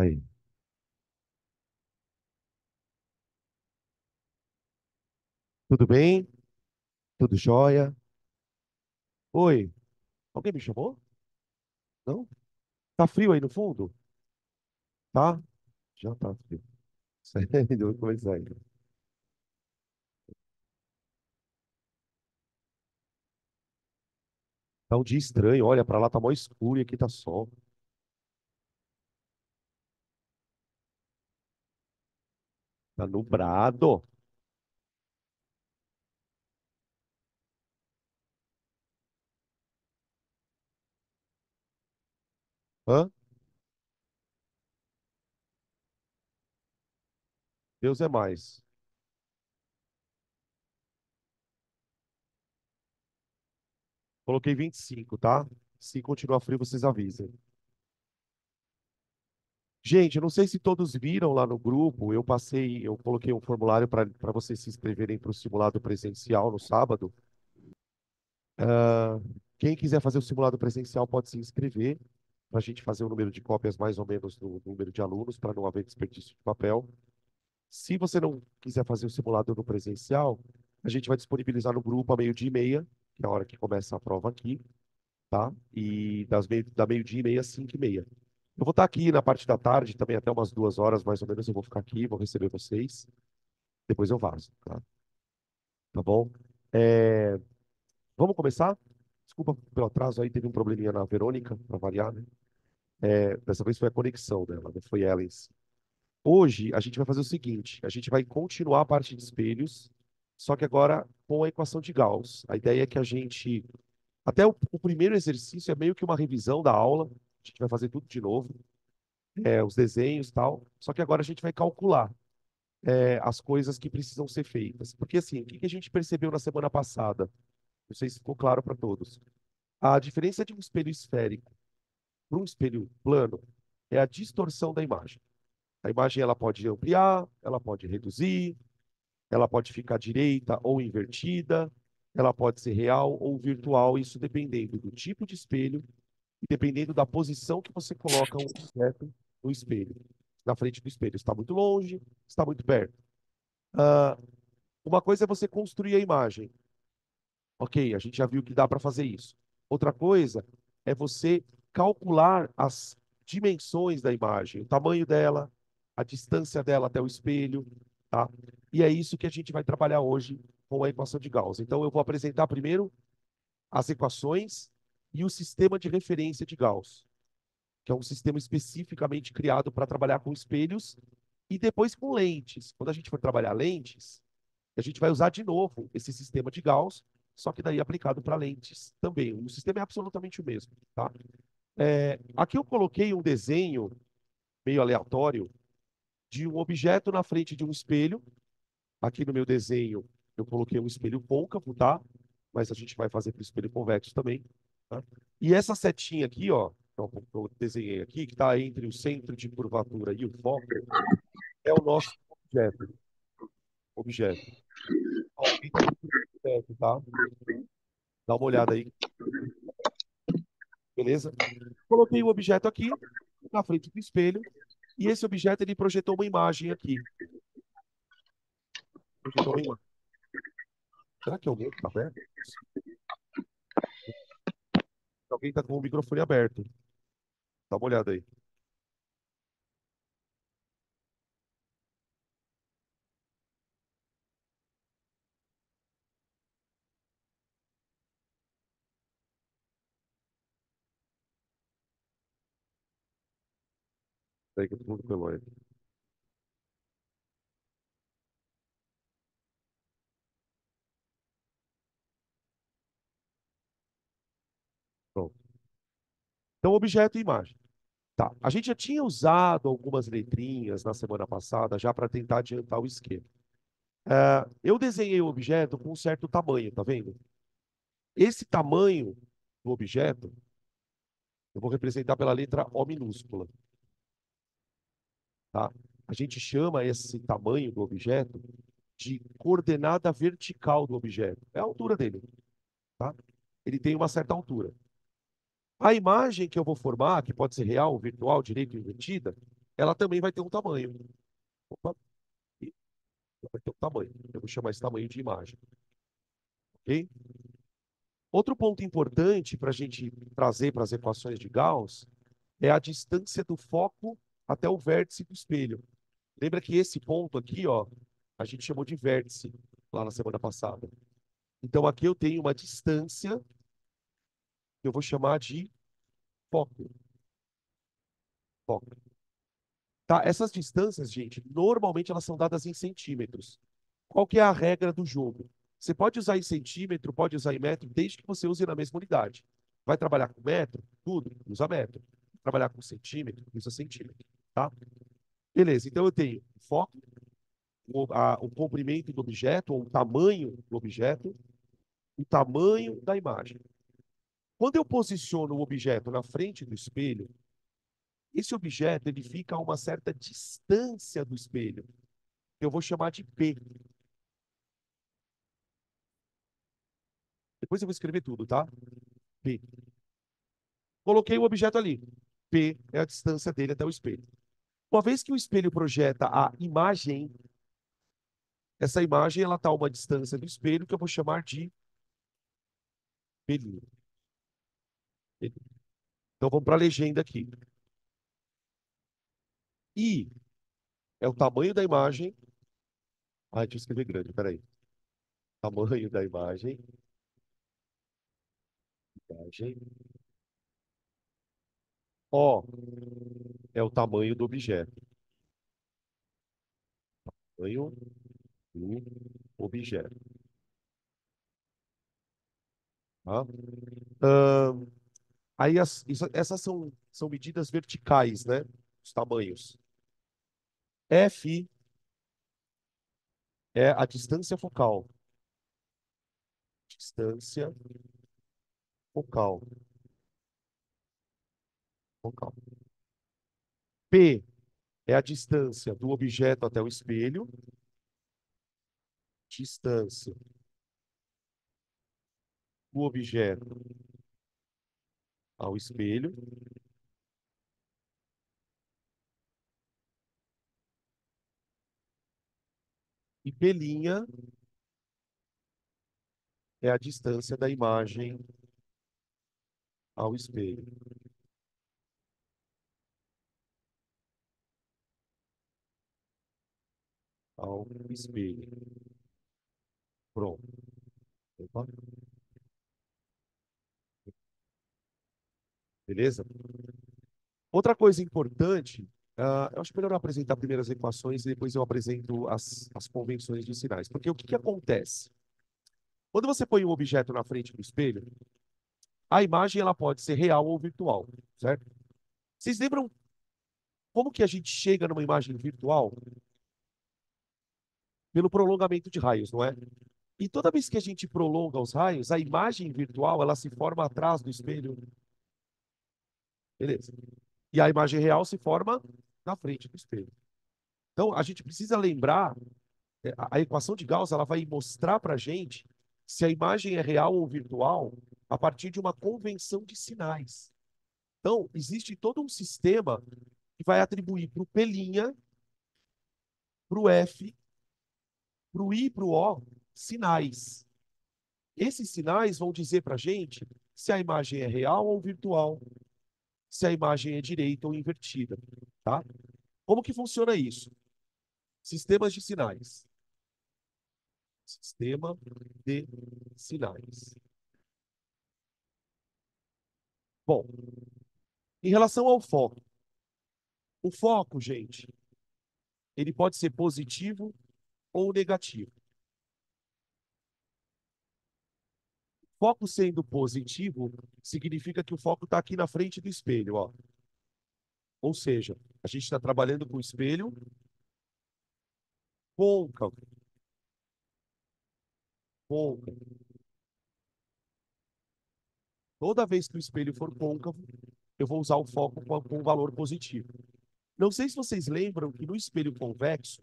Aí. Tudo bem? Tudo jóia? Oi, alguém me chamou? Não? Tá frio aí no fundo? Tá? Já tá frio. Sério, vou começar aí. Tá um dia estranho, olha, pra lá tá mó escuro e aqui tá sol. Tá nublado. Hã? Deus é mais. Coloquei 25, tá? Se continuar frio, vocês avisem. Gente, eu não sei se todos viram lá no grupo, eu coloquei um formulário para vocês se inscreverem para o simulado presencial no sábado. Ah, quem quiser fazer o simulado presencial pode se inscrever, para a gente fazer o número de cópias mais ou menos do número de alunos, para não haver desperdício de papel. Se você não quiser fazer o simulado no presencial, a gente vai disponibilizar no grupo a meio-dia e meia, que é a hora que começa a prova aqui, tá? E da meio-dia e meia às 5h30. Eu vou estar aqui na parte da tarde, também até umas 2 horas mais ou menos, eu vou ficar aqui, vou receber vocês, depois eu vazo, tá? Tá bom? É, vamos começar? Desculpa pelo atraso aí, teve um probleminha na Verônica, para variar, né? Dessa vez foi a conexão dela, não foi ela em si. Hoje a gente vai fazer o seguinte: a gente vai continuar a parte de espelhos, só que agora com a equação de Gauss. A ideia é que a gente. Até o primeiro exercício é meio que uma revisão da aula, a gente vai fazer tudo de novo, os desenhos e tal, só que agora a gente vai calcular as coisas que precisam ser feitas. Porque assim, o que que a gente percebeu na semana passada? Não sei se ficou claro para todos. A diferença de um espelho esférico para um espelho plano é a distorção da imagem. A imagem ela pode ampliar, ela pode reduzir, ela pode ficar direita ou invertida, ela pode ser real ou virtual, isso dependendo do tipo de espelho e dependendo da posição que você coloca o objeto no espelho, na frente do espelho. Está muito longe, está muito perto. Ah, uma coisa é você construir a imagem. Ok, a gente já viu que dá para fazer isso. Outra coisa é você calcular as dimensões da imagem, o tamanho dela, a distância dela até o espelho, tá? E é isso que a gente vai trabalhar hoje com a equação de Gauss. Então, eu vou apresentar primeiro as equações e o sistema de referência de Gauss, que é um sistema especificamente criado para trabalhar com espelhos e depois com lentes. Quando a gente for trabalhar lentes, a gente vai usar de novo esse sistema de Gauss, só que daí aplicado para lentes também. O sistema é absolutamente o mesmo, tá? Aqui eu coloquei um desenho meio aleatório de um objeto na frente de um espelho. Aqui no meu desenho eu coloquei um espelho côncavo, tá? Mas a gente vai fazer para o espelho convexo também, tá? E essa setinha aqui, ó, que eu desenhei aqui, que está entre o centro de curvatura e o foco, é o nosso objeto. Objeto. Ó, quem tá com o objeto, tá? Dá uma olhada aí, beleza? Coloquei o objeto aqui, na frente do espelho, e esse objeto ele projetou uma imagem aqui. Projetou uma imagem. Será que é o meu que está aberto? Alguém está com o microfone aberto. Dá uma olhada aí. Daí que eu tô com o microfone. Pronto. Então, objeto e imagem. Tá. A gente já tinha usado algumas letrinhas na semana passada já para tentar adiantar o esquema. Eu desenhei o objeto com um certo tamanho, tá vendo? Esse tamanho do objeto, eu vou representar pela letra O minúscula, tá? A gente chama esse tamanho do objeto de coordenada vertical do objeto. É a altura dele, tá? Ele tem uma certa altura. A imagem que eu vou formar, que pode ser real, virtual, direita ou invertida, ela também vai ter um tamanho. Opa, e ela vai ter um tamanho. Eu vou chamar esse tamanho de imagem, ok? Outro ponto importante para a gente trazer para as equações de Gauss é a distância do foco até o vértice do espelho. Lembra que esse ponto aqui, ó, a gente chamou de vértice lá na semana passada. Então aqui eu tenho uma distância que eu vou chamar de foco. Foco. Tá? Essas distâncias, gente, normalmente elas são dadas em centímetros. Qual que é a regra do jogo? Você pode usar em centímetro, pode usar em metro, desde que você use na mesma unidade. Vai trabalhar com metro? Tudo, usa metro. Vai trabalhar com centímetro? Usa centímetro. Tá? Beleza, então eu tenho o foco, o comprimento do objeto, ou o tamanho do objeto, o tamanho da imagem. Quando eu posiciono o objeto na frente do espelho, esse objeto ele fica a uma certa distância do espelho. Eu vou chamar de P. Depois eu vou escrever tudo, tá? P. Coloquei o objeto ali. P é a distância dele até o espelho. Uma vez que o espelho projeta a imagem, essa imagem ela está a uma distância do espelho que eu vou chamar de pelinho. Então vamos para a legenda aqui. I é o tamanho da imagem. Ah, deixa eu escrever grande, peraí. Tamanho da imagem. Imagem. O é o tamanho do objeto. Tamanho do objeto. Tá? Ahn, aí essas são medidas verticais, né? Os tamanhos. F é a distância focal. Distância focal. Focal. P é a distância do objeto até o espelho. Distância do objeto ao espelho. E P' é a distância da imagem ao espelho. Ao espelho. Pronto. Opa. Beleza? Outra coisa importante, eu acho melhor eu apresentar primeiro as equações e depois eu apresento as convenções de sinais. Porque o que que acontece? Quando você põe um objeto na frente do espelho, a imagem ela pode ser real ou virtual, certo? Vocês lembram como que a gente chega numa imagem virtual? Pelo prolongamento de raios, não é? E toda vez que a gente prolonga os raios, a imagem virtual ela se forma atrás do espelho. Beleza. E a imagem real se forma na frente do espelho. Então, a gente precisa lembrar, a equação de Gauss ela vai mostrar para a gente se a imagem é real ou virtual a partir de uma convenção de sinais. Então, existe todo um sistema que vai atribuir para o P', para o F, para o I e para o O sinais. Esses sinais vão dizer para a gente se a imagem é real ou virtual, se a imagem é direita ou invertida, tá? Como que funciona isso? Sistemas de sinais. Sistema de sinais. Bom, em relação ao foco. O foco, gente, ele pode ser positivo ou negativo. Foco sendo positivo, significa que o foco está aqui na frente do espelho, ó. Ou seja, a gente está trabalhando com o espelho côncavo. Côncavo. Toda vez que o espelho for côncavo, eu vou usar o foco com um valor positivo. Não sei se vocês lembram que no espelho convexo,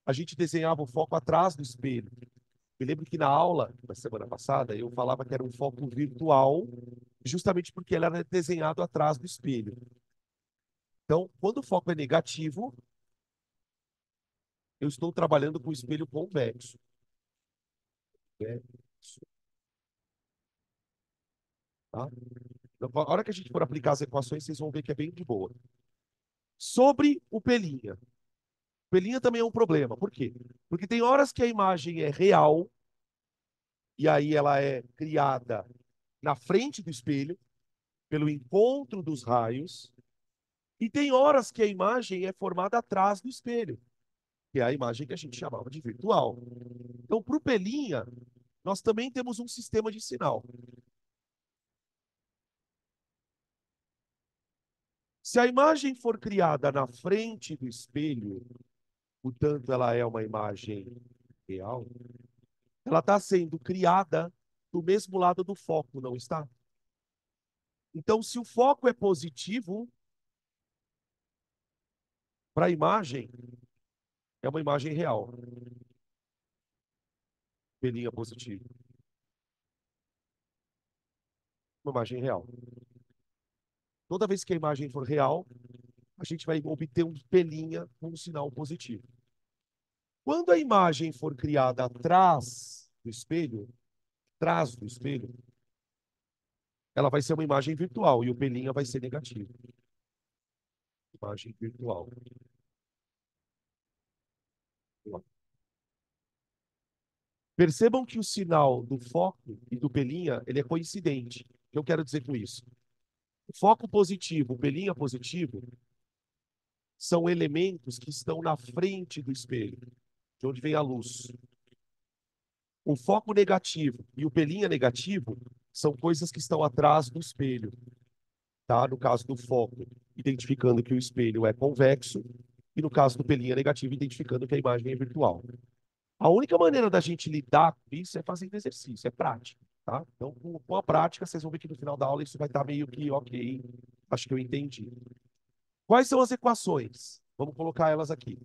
a gente desenhava o foco atrás do espelho. Me lembro que na aula, da semana passada, eu falava que era um foco virtual, justamente porque ele era desenhado atrás do espelho. Então, quando o foco é negativo, eu estou trabalhando com espelho convexo. Convexo, tá? Então, a hora que a gente for aplicar as equações, vocês vão ver que é bem de boa. Sobre o pelinha. O pelinha também é um problema. Por quê? Porque tem horas que a imagem é real, e aí ela é criada na frente do espelho, pelo encontro dos raios, e tem horas que a imagem é formada atrás do espelho, que é a imagem que a gente chamava de virtual. Então, para o pelinha, nós também temos um sistema de sinal. Se a imagem for criada na frente do espelho, portanto, ela é uma imagem real, ela está sendo criada do mesmo lado do foco, não está? Então, se o foco é positivo, para a imagem, é uma imagem real. Pelinha positivo. Uma imagem real. Toda vez que a imagem for real, a gente vai obter um pelinha com um sinal positivo. Quando a imagem for criada atrás do espelho, ela vai ser uma imagem virtual e o pelinha vai ser negativo. Imagem virtual. Percebam que o sinal do foco e do pelinha, ele é coincidente. O que eu quero dizer com isso? O foco positivo, o pelinha positivo, são elementos que estão na frente do espelho, de onde vem a luz. O foco negativo e o pelinha negativo são coisas que estão atrás do espelho, tá? No caso do foco, identificando que o espelho é convexo, e no caso do pelinha negativo, identificando que a imagem é virtual. A única maneira da gente lidar com isso é fazendo exercício, é prática, tá? Então, com a prática, vocês vão ver que no final da aula isso vai estar meio que ok, acho que eu entendi. Quais são as equações? Vamos colocar elas aqui.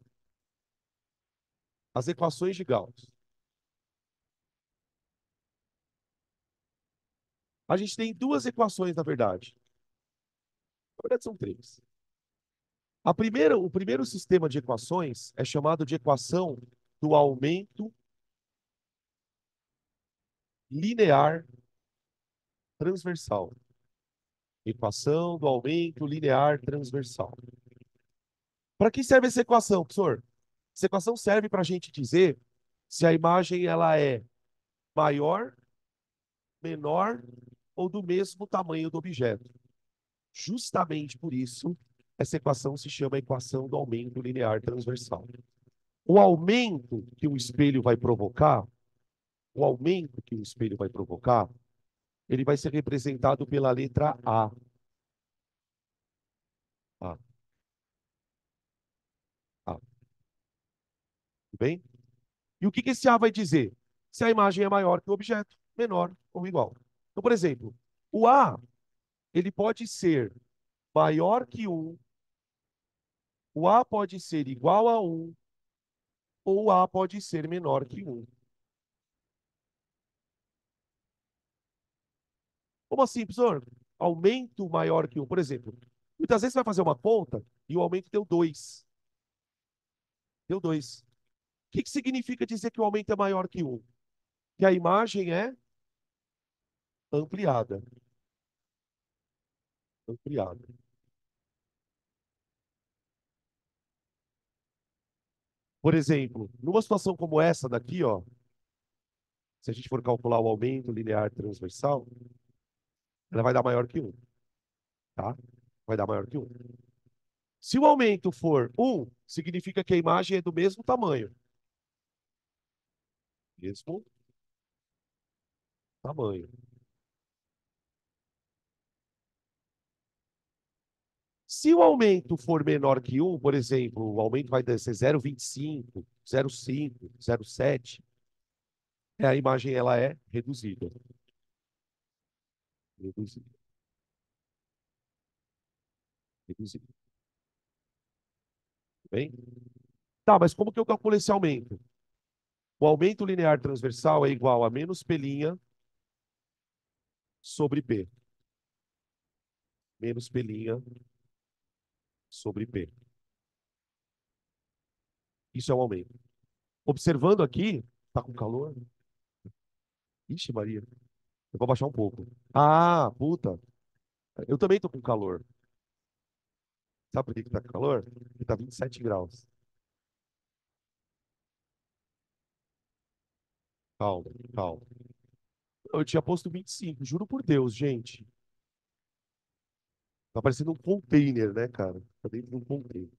As equações de Gauss. A gente tem duas equações, na verdade. Na verdade, são três. O primeiro sistema de equações é chamado de equação do aumento linear transversal. Equação do aumento linear transversal. Para que serve essa equação, professor? Essa equação serve para a gente dizer se a imagem ela é maior, menor ou do mesmo tamanho do objeto. Justamente por isso, essa equação se chama equação do aumento linear transversal. O aumento que o espelho vai provocar, o aumento que o espelho vai provocar, ele vai ser representado pela letra A. A, A. Tudo bem? E o que que esse A vai dizer? Se a imagem é maior que o objeto, menor ou igual. Então, por exemplo, o A, ele pode ser maior que 1, o A pode ser igual a 1, ou o A pode ser menor que 1. Como assim, professor? Aumento maior que 1. Por exemplo, muitas vezes você vai fazer uma conta e o aumento deu 2. Deu 2. O que que significa dizer que o aumento é maior que 1? Que a imagem é ampliada. Ampliada. Por exemplo, numa situação como essa daqui, ó, se a gente for calcular o aumento linear transversal, ela vai dar maior que 1, tá? Vai dar maior que 1. Se o aumento for 1, significa que a imagem é do mesmo tamanho. Mesmo tamanho. Se o aumento for menor que 1, por exemplo, o aumento vai ser 0,25, 0,5, 0,7, a imagem ela é reduzida. Reduzida. Reduzida. Bem? Tá, mas como que eu calculo esse aumento? O aumento linear transversal é igual a menos pelinha sobre B. Menos pelinha sobre P. Isso é um aumento. Observando aqui, tá com calor? Ixi, Maria. Eu vou baixar um pouco. Ah, puta. Eu também tô com calor. Sabe por que que tá com calor? Porque tá 27 graus. Calma, calma. Eu tinha posto 25, juro por Deus, gente. Tá parecendo um container, né, cara? Tá dentro de um container.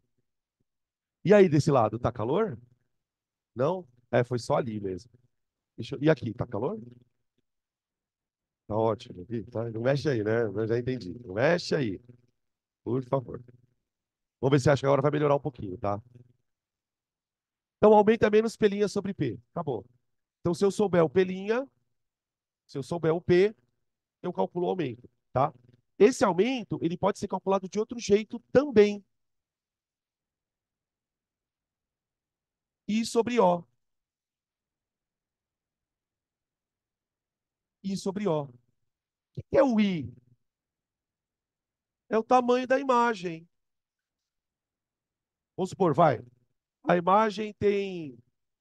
E aí, desse lado, tá calor? Não? É, foi só ali mesmo. E aqui, tá calor? Tá ótimo. Ih, tá? Não mexe aí, né? Eu já entendi. Não mexe aí, por favor. Vamos ver se acha que agora vai melhorar um pouquinho, tá? Então, aumenta menos pelinha sobre P. Acabou. Então, se eu souber o pelinha, se eu souber o P, eu calculo o aumento, tá? Esse aumento, ele pode ser calculado de outro jeito também. I sobre O. I sobre O. O que é o I? É o tamanho da imagem. Vamos supor, vai. A imagem tem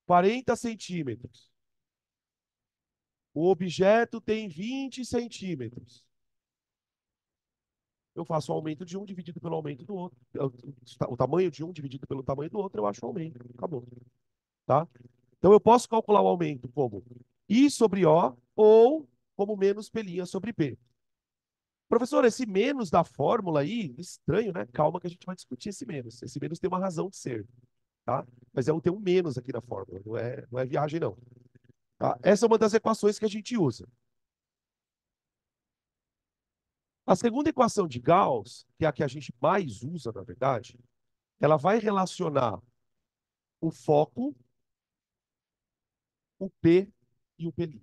40 centímetros. O objeto tem 20 centímetros. Eu faço o aumento de um dividido pelo aumento do outro. O tamanho de um dividido pelo tamanho do outro, eu acho o aumento. Acabou. Tá? Então eu posso calcular o aumento como I sobre O ou como menos pelinha sobre P. Professor, esse menos da fórmula aí, estranho, né? Calma que a gente vai discutir esse menos. Esse menos tem uma razão de ser, tá? Mas tem um menos aqui na fórmula, não é viagem, não. Tá? Essa é uma das equações que a gente usa. A segunda equação de Gauss, que é a que a gente mais usa, na verdade, ela vai relacionar o foco, o P e o P'.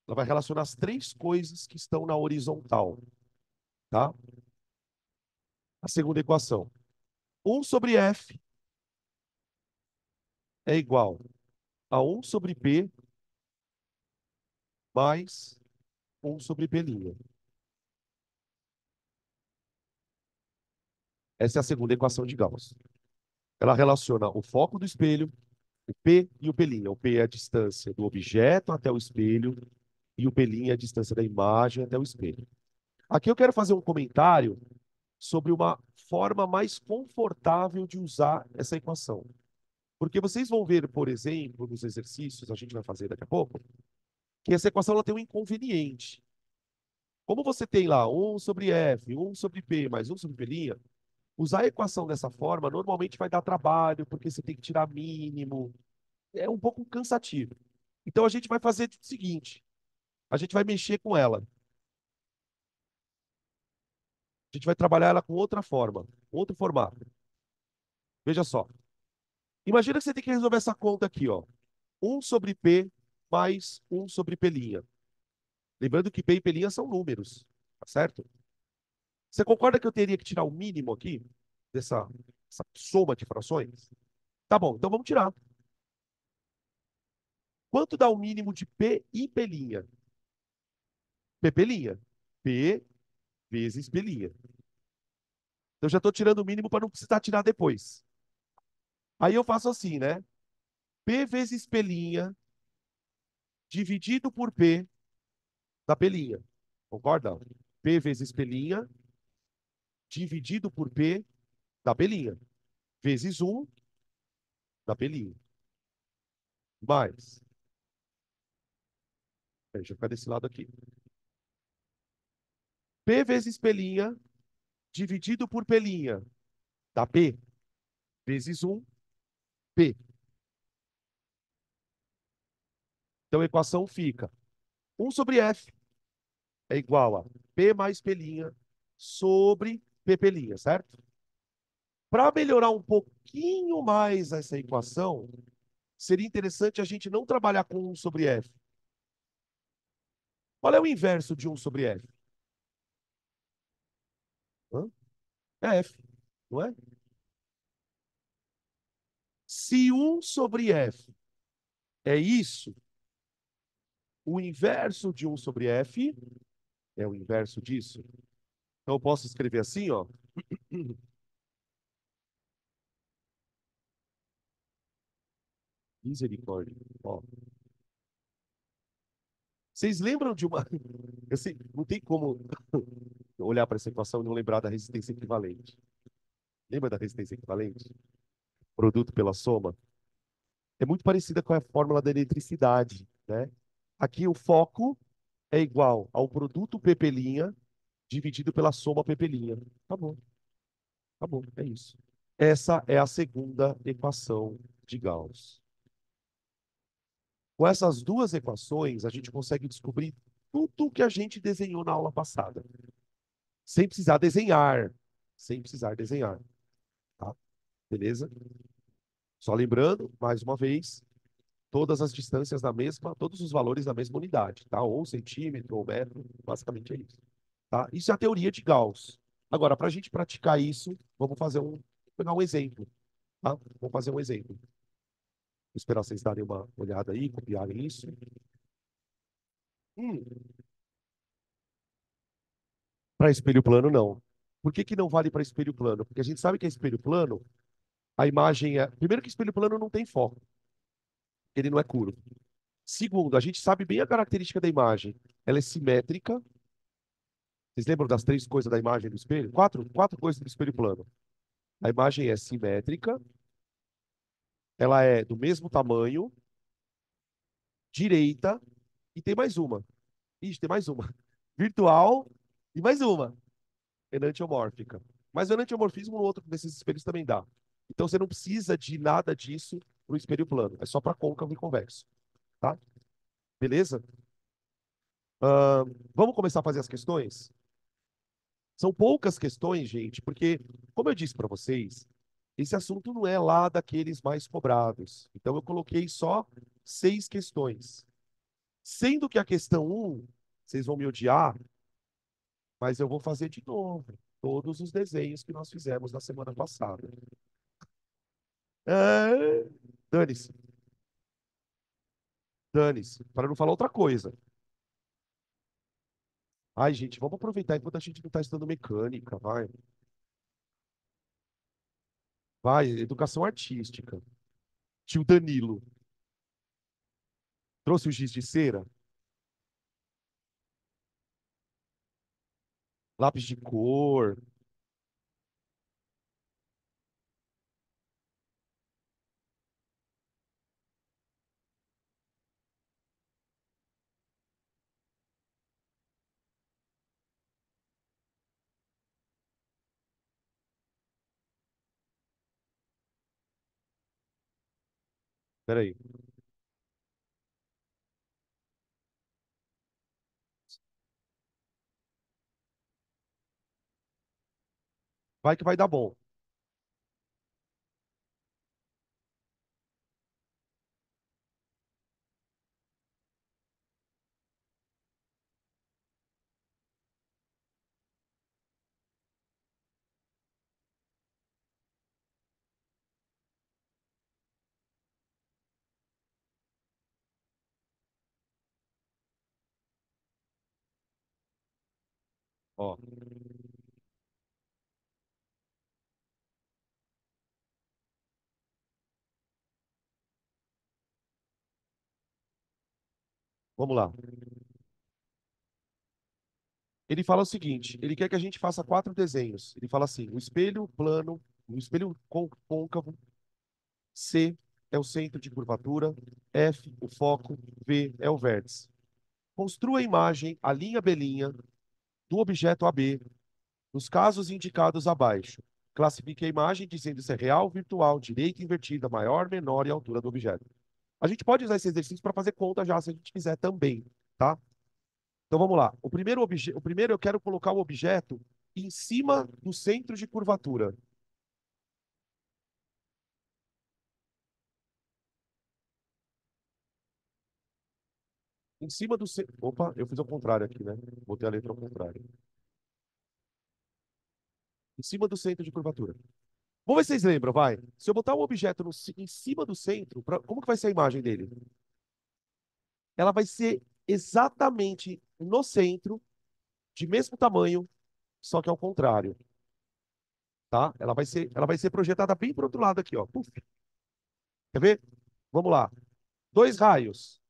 Ela vai relacionar as três coisas que estão na horizontal, tá? A segunda equação. 1 sobre F é igual a 1 sobre P mais 1 sobre P'. Essa é a segunda equação de Gauss. Ela relaciona o foco do espelho, o P e o P'. O P é a distância do objeto até o espelho e o P' é a distância da imagem até o espelho. Aqui eu quero fazer um comentário sobre uma forma mais confortável de usar essa equação. Porque vocês vão ver, por exemplo, nos exercícios, a gente vai fazer daqui a pouco, que essa equação ela tem um inconveniente. Como você tem lá 1 sobre F, 1 sobre P mais 1 sobre P', usar a equação dessa forma normalmente vai dar trabalho, porque você tem que tirar mínimo. É um pouco cansativo. Então a gente vai fazer o seguinte: a gente vai mexer com ela. A gente vai trabalhar ela com outra forma, outro formato. Veja só. Imagina que você tem que resolver essa conta aqui, ó. 1 sobre P mais 1 sobre P'. Lembrando que P e P' são números, tá certo? Você concorda que eu teria que tirar o mínimo aqui, dessa soma de frações? Tá bom, então vamos tirar. Quanto dá o mínimo de P e P'? P'. P vezes P'. Eu já estou tirando o mínimo para não precisar tirar depois. Aí eu faço assim, né? P vezes P' dividido por P da P'. Concorda? P vezes P' dividido por P da P'. Vezes 1 da P'. Mais. Deixa eu ficar desse lado aqui. P vezes P' dividido por P' dá P vezes 1 P. Então a equação fica 1 sobre F é igual a P mais P' sobre P', certo? Para melhorar um pouquinho mais essa equação, seria interessante a gente não trabalhar com 1 sobre F. Qual é o inverso de 1 sobre F? Hã? É F, não é? Se 1 sobre F é isso, o inverso de 1 sobre F é o inverso disso. Então eu posso escrever assim, ó. Misericórdia. Ó, vocês lembram de uma. Eu sei, não tem como olhar para essa equação e não lembrar da resistência equivalente. Lembra da resistência equivalente? Produto pela soma. É muito parecida com a fórmula da eletricidade, né? Aqui o foco é igual ao produto PP' dividido pela soma PP'. Tá bom, é isso. Essa é a segunda equação de Gauss. Com essas duas equações, a gente consegue descobrir tudo o que a gente desenhou na aula passada, sem precisar desenhar, sem precisar desenhar, tá? Beleza? Só lembrando, mais uma vez, todas as distâncias da mesma, todos os valores da mesma unidade, tá? Ou centímetro, ou metro, basicamente é isso, tá? Isso é a teoria de Gauss. Agora, para a gente praticar isso, pegar um exemplo, tá? Vamos fazer um exemplo. Vou esperar vocês darem uma olhada aí, copiarem isso. Hum, para espelho plano, não. Por que que não vale para espelho plano? Porque a gente sabe que é espelho plano, a imagem é. Primeiro, que espelho plano não tem foco, ele não é curvo. Segundo, a gente sabe bem a característica da imagem. Ela é simétrica. Vocês lembram das três coisas da imagem do espelho? Quatro coisas do espelho plano. A imagem é simétrica, ela é do mesmo tamanho, direita, e tem mais uma. Ixi, tem mais uma. Virtual e mais uma. Enantiomórfica. Mas o enantiomorfismo no outro desses espelhos também dá. Então você não precisa de nada disso para o espelho plano. É só para côncavo e convexo. Tá? Beleza? Vamos começar a fazer as questões? São poucas questões, gente, porque, como eu disse para vocês, esse assunto não é lá daqueles mais cobrados. Então eu coloquei só 6 questões. Sendo que a questão um, vocês vão me odiar, mas eu vou fazer de novo todos os desenhos que nós fizemos na semana passada. É... Dane-se, dane-se, para não falar outra coisa. Ai, gente, vamos aproveitar enquanto a gente não está estudando mecânica, vai. Vai, educação artística. Tio Danilo, trouxe o giz de cera, lápis de cor. Peraí. Vai que vai dar bom. Ó, vamos lá. Ele fala o seguinte: ele quer que a gente faça 4 desenhos. Ele fala assim: o espelho plano, o espelho côncavo, C é o centro de curvatura, F, o foco, V é o vértice. Construa a imagem, a linha B' do objeto AB, nos casos indicados abaixo. Classifique a imagem dizendo se é real, virtual, direita, invertida, maior, menor e a altura do objeto. A gente pode usar esse exercício para fazer conta já, se a gente quiser também, tá? Então vamos lá. O primeiro eu quero colocar o objeto em cima do centro de curvatura. Em cima do centro. Opa, eu fiz ao contrário aqui, né? Botei a letra ao contrário. Em cima do centro de curvatura. Vamos ver se vocês lembram, vai. Se eu botar um objeto em cima do centro, como que vai ser a imagem dele? Ela vai ser exatamente no centro, de mesmo tamanho, só que ao contrário, tá? Ela vai ser projetada bem para o outro lado aqui, ó. Puf. Quer ver? Vamos lá. Dois raios.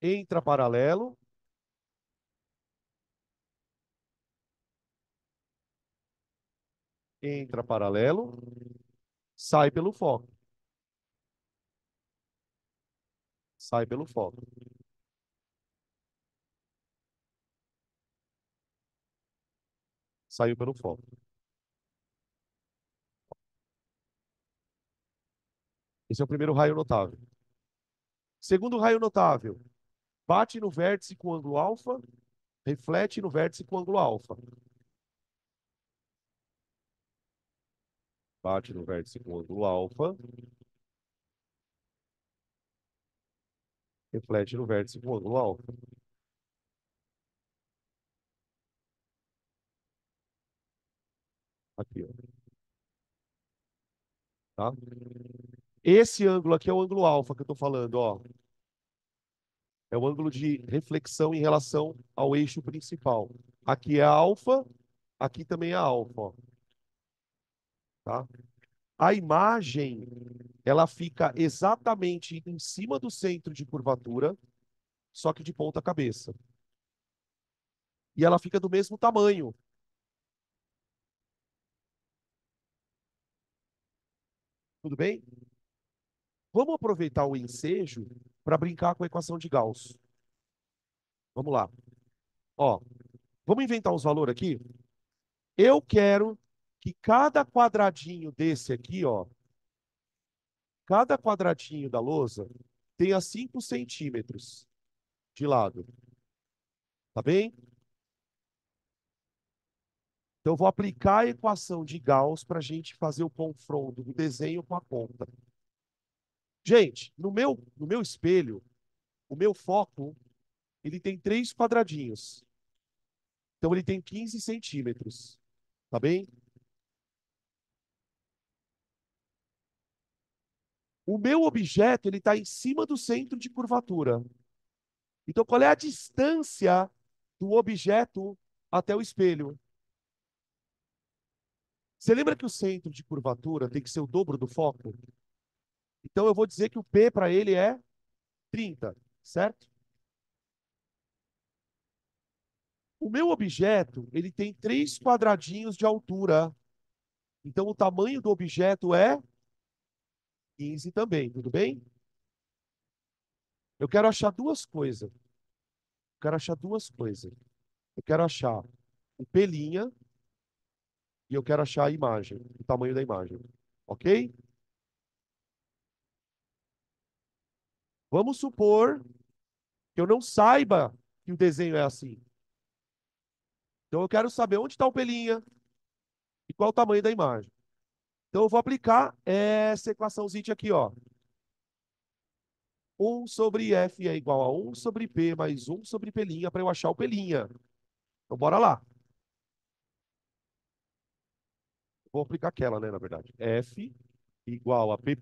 Entra paralelo, entra paralelo, sai pelo foco. Sai pelo foco. Saiu pelo foco. Esse é o primeiro raio notável. Segundo raio notável, bate no vértice com ângulo alfa, reflete no vértice com ângulo alfa. Bate no vértice com ângulo alfa, reflete no vértice com ângulo alfa. Aqui, ó. Tá? Esse ângulo aqui é o ângulo alfa que eu estou falando, ó. É o ângulo de reflexão em relação ao eixo principal. Aqui é alfa, aqui também é alfa, ó. Tá? A imagem, ela fica exatamente em cima do centro de curvatura, só que de ponta cabeça. E ela fica do mesmo tamanho. Tudo bem? Vamos aproveitar o ensejo para brincar com a equação de Gauss. Vamos lá. Ó, vamos inventar uns valores aqui? Eu quero que cada quadradinho desse aqui, ó, cada quadradinho da lousa tenha 5 centímetros de lado. Tá bem? Então, eu vou aplicar a equação de Gauss para a gente fazer o confronto do desenho com a conta. Gente, no meu espelho, o meu foco, ele tem 3 quadradinhos. Então, ele tem 15 centímetros. Tá bem? O meu objeto, ele está em cima do centro de curvatura. Então, qual é a distância do objeto até o espelho? Você lembra que o centro de curvatura tem que ser o dobro do foco? Então, eu vou dizer que o P para ele é 30, certo? O meu objeto, ele tem 3 quadradinhos de altura. Então, o tamanho do objeto é 15 também, tudo bem? Eu quero achar duas coisas. Eu quero achar duas coisas. Eu quero achar o P' e eu quero achar a imagem, o tamanho da imagem. Ok? Vamos supor que eu não saiba que o desenho é assim. Então, eu quero saber onde está o P' e qual o tamanho da imagem. Então, eu vou aplicar essa equaçãozinha aqui, ó. 1 sobre F é igual a 1 sobre P mais 1 sobre P' para eu achar o P'. Então, bora lá. Vou aplicar aquela, né, na verdade. F igual a P'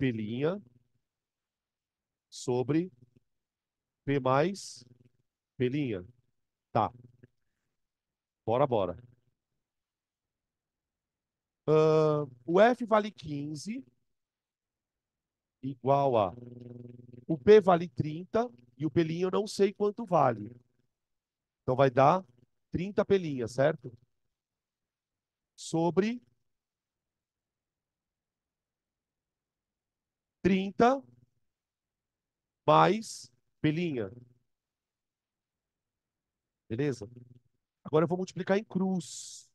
sobre P mais P'. Tá, bora, bora. O F vale 15, igual a... O P vale 30 e o P' eu não sei quanto vale. Então, vai dar 30 P', certo? Sobre 30 mais P'. Beleza? Agora eu vou multiplicar em cruz.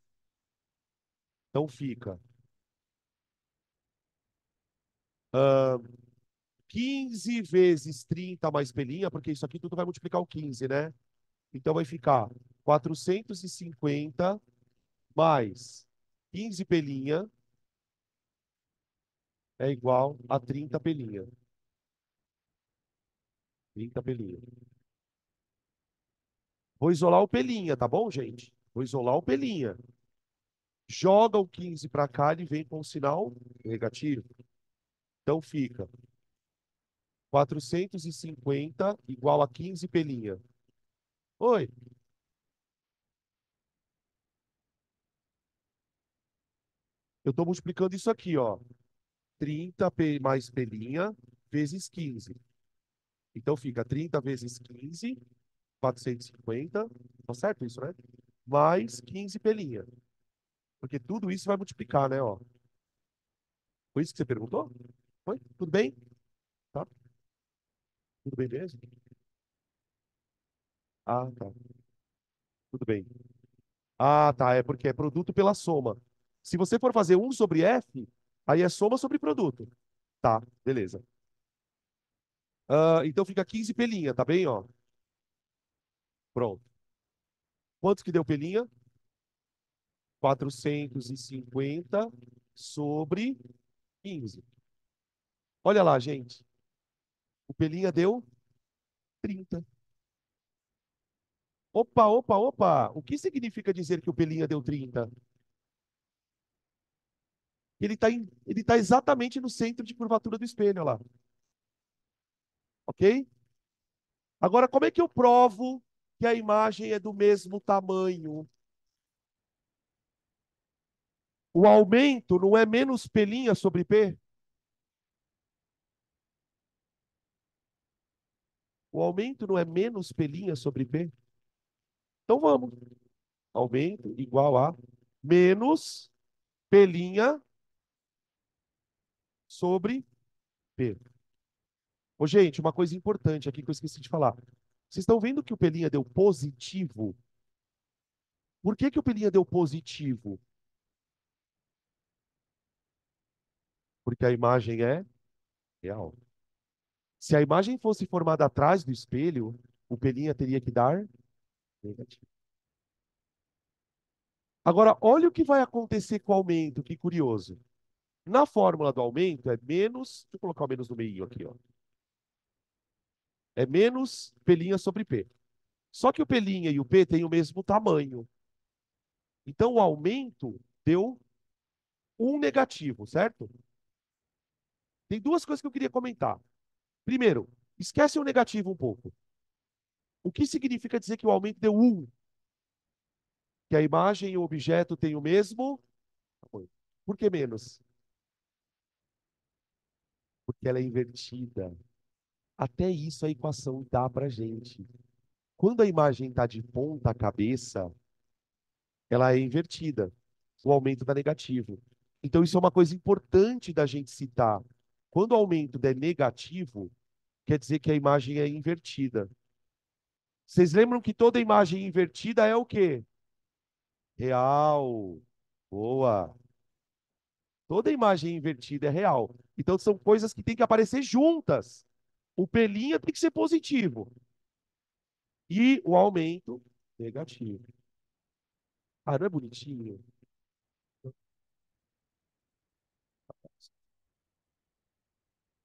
Então fica 15 vezes 30 mais P', porque isso aqui tudo vai multiplicar o 15, né? Então vai ficar 450 mais 15 P' é igual a 30 P'. 30 P'. Vou isolar o P', tá bom, gente? Vou isolar o P'. Joga o 15 para cá, ele vem com o sinal negativo. Então fica 450 igual a 15 P'. Oi, eu estou multiplicando isso aqui, ó. 30 P mais P' vezes 15. Então fica 30 vezes 15, 450. Tá certo isso, né? Mais 15 pelinha. Porque tudo isso vai multiplicar, né? Ó. Foi isso que você perguntou? Foi? Tudo bem? Tá? Tudo bem mesmo? Ah, tá. Tudo bem. Ah, tá. É porque é produto pela soma. Se você for fazer um sobre F, aí é soma sobre produto. Tá, beleza. Então fica 15 pelinha, tá bem, ó? Pronto. Quantos que deu pelinha? 450 sobre 15. Olha lá, gente. O pelinha deu 30. Opa, opa, opa. O que significa dizer que o pelinha deu 30? Ele tá exatamente no centro de curvatura do espelho, olha lá. Ok? Agora, como é que eu provo que a imagem é do mesmo tamanho? O aumento não é menos pelinha sobre P? O aumento não é menos pelinha sobre P? Então vamos. Aumento igual a menos pelinha sobre P. Ô, gente, uma coisa importante aqui que eu esqueci de falar. Vocês estão vendo que o pelinha deu positivo? Por que que o pelinha deu positivo? Porque a imagem é real. Se a imagem fosse formada atrás do espelho, o pelinha teria que dar negativo. Agora, olha o que vai acontecer com o aumento, que curioso. Na fórmula do aumento é menos, deixa eu colocar o menos no meio aqui, ó. É menos pelinha sobre P. Só que o pelinha e o P têm o mesmo tamanho. Então o aumento deu um negativo, certo? Tem duas coisas que eu queria comentar. Primeiro, esquece o negativo um pouco. O que significa dizer que o aumento deu um? Que a imagem e o objeto têm o mesmo tamanho. Por que menos? Porque ela é invertida. Até isso a equação dá para gente. Quando a imagem está de ponta cabeça, ela é invertida. O aumento dá negativo. Então, isso é uma coisa importante da gente citar. Quando o aumento der negativo, quer dizer que a imagem é invertida. Vocês lembram que toda imagem invertida é o quê? Real. Boa. Toda imagem invertida é real. Então, são coisas que têm que aparecer juntas. O pelinha tem que ser positivo. E o aumento, negativo. Ah, não é bonitinho?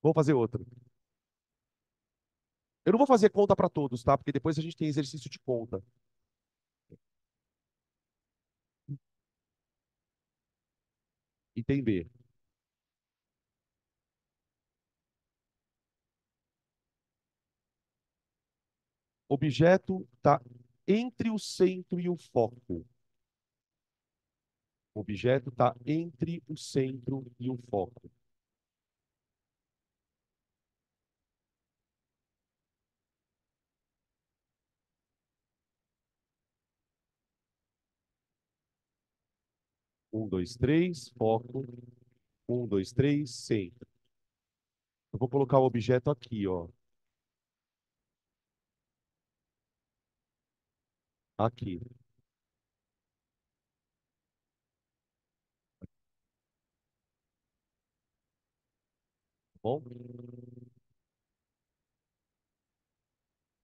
Vamos fazer outro. Eu não vou fazer conta para todos, tá? Porque depois a gente tem exercício de conta. Item B. Objeto está entre o centro e o foco. Objeto está entre o centro e o foco. Um, dois, três, foco. Um, dois, três, centro. Eu vou colocar o objeto aqui, ó. Aqui, tá bom? O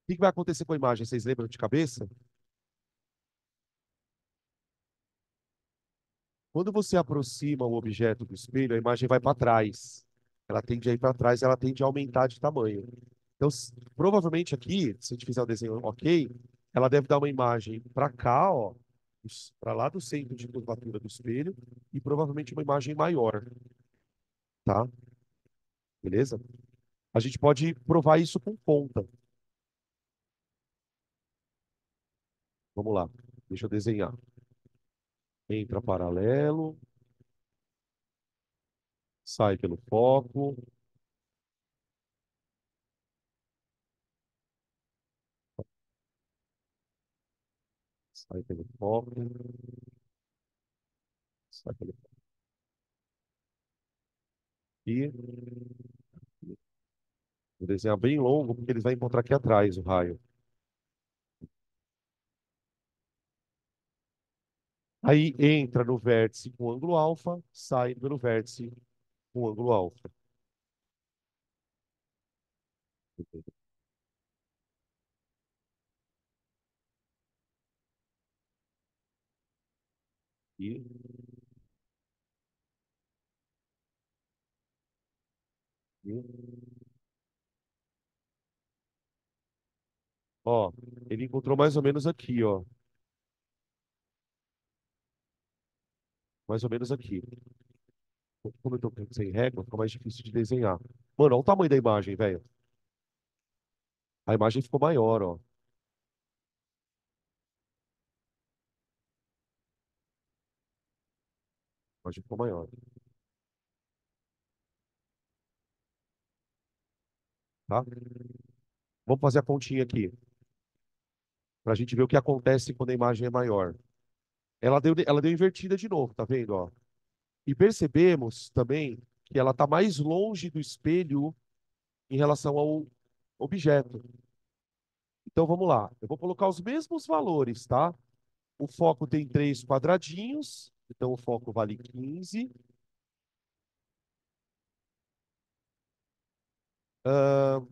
que que vai acontecer com a imagem? Vocês lembram de cabeça? Quando você aproxima o objeto do espelho, a imagem vai para trás. Ela tende a ir para trás, ela tende a aumentar de tamanho. Então, provavelmente aqui, se a gente fizer o desenho ok, ela deve dar uma imagem para cá, ó, para lá do centro de curvatura do espelho, e provavelmente uma imagem maior, tá? Beleza? A gente pode provar isso com conta. Vamos lá. Deixa eu desenhar. Entra paralelo, sai pelo foco, Sai pelo foco, sai pelo foco. E vou desenhar bem longo, porque eles vão encontrar aqui atrás o raio. Aí entra no vértice com ângulo alfa, sai pelo vértice com ângulo alfa. E, e, ó, ele encontrou mais ou menos aqui, ó. Mais ou menos aqui. Como eu tô sem régua, fica mais difícil de desenhar. Mano, olha o tamanho da imagem, velho. A imagem ficou maior, ó. A imagem ficou maior, tá? Vamos fazer a continha aqui, pra gente ver o que acontece quando a imagem é maior. Ela deu invertida de novo, tá vendo, ó? E percebemos também que ela tá mais longe do espelho em relação ao objeto. Então vamos lá. Eu vou colocar os mesmos valores, tá? O foco tem 3 quadradinhos, então o foco vale 15. Ahn,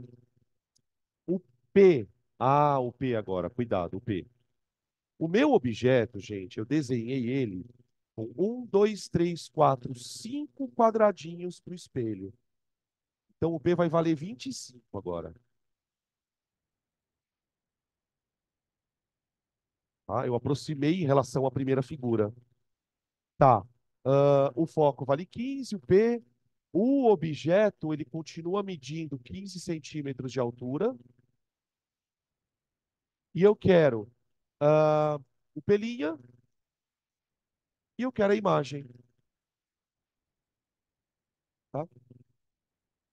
o P. Ah, o P agora, cuidado, o P. O meu objeto, gente, eu desenhei ele com 5 quadradinhos para o espelho. Então o P vai valer 25 agora. Tá? Eu aproximei em relação à primeira figura. Tá. O foco vale 15, o P. O objeto, ele continua medindo 15 centímetros de altura. E eu quero o pelinha e eu quero a imagem. Tá?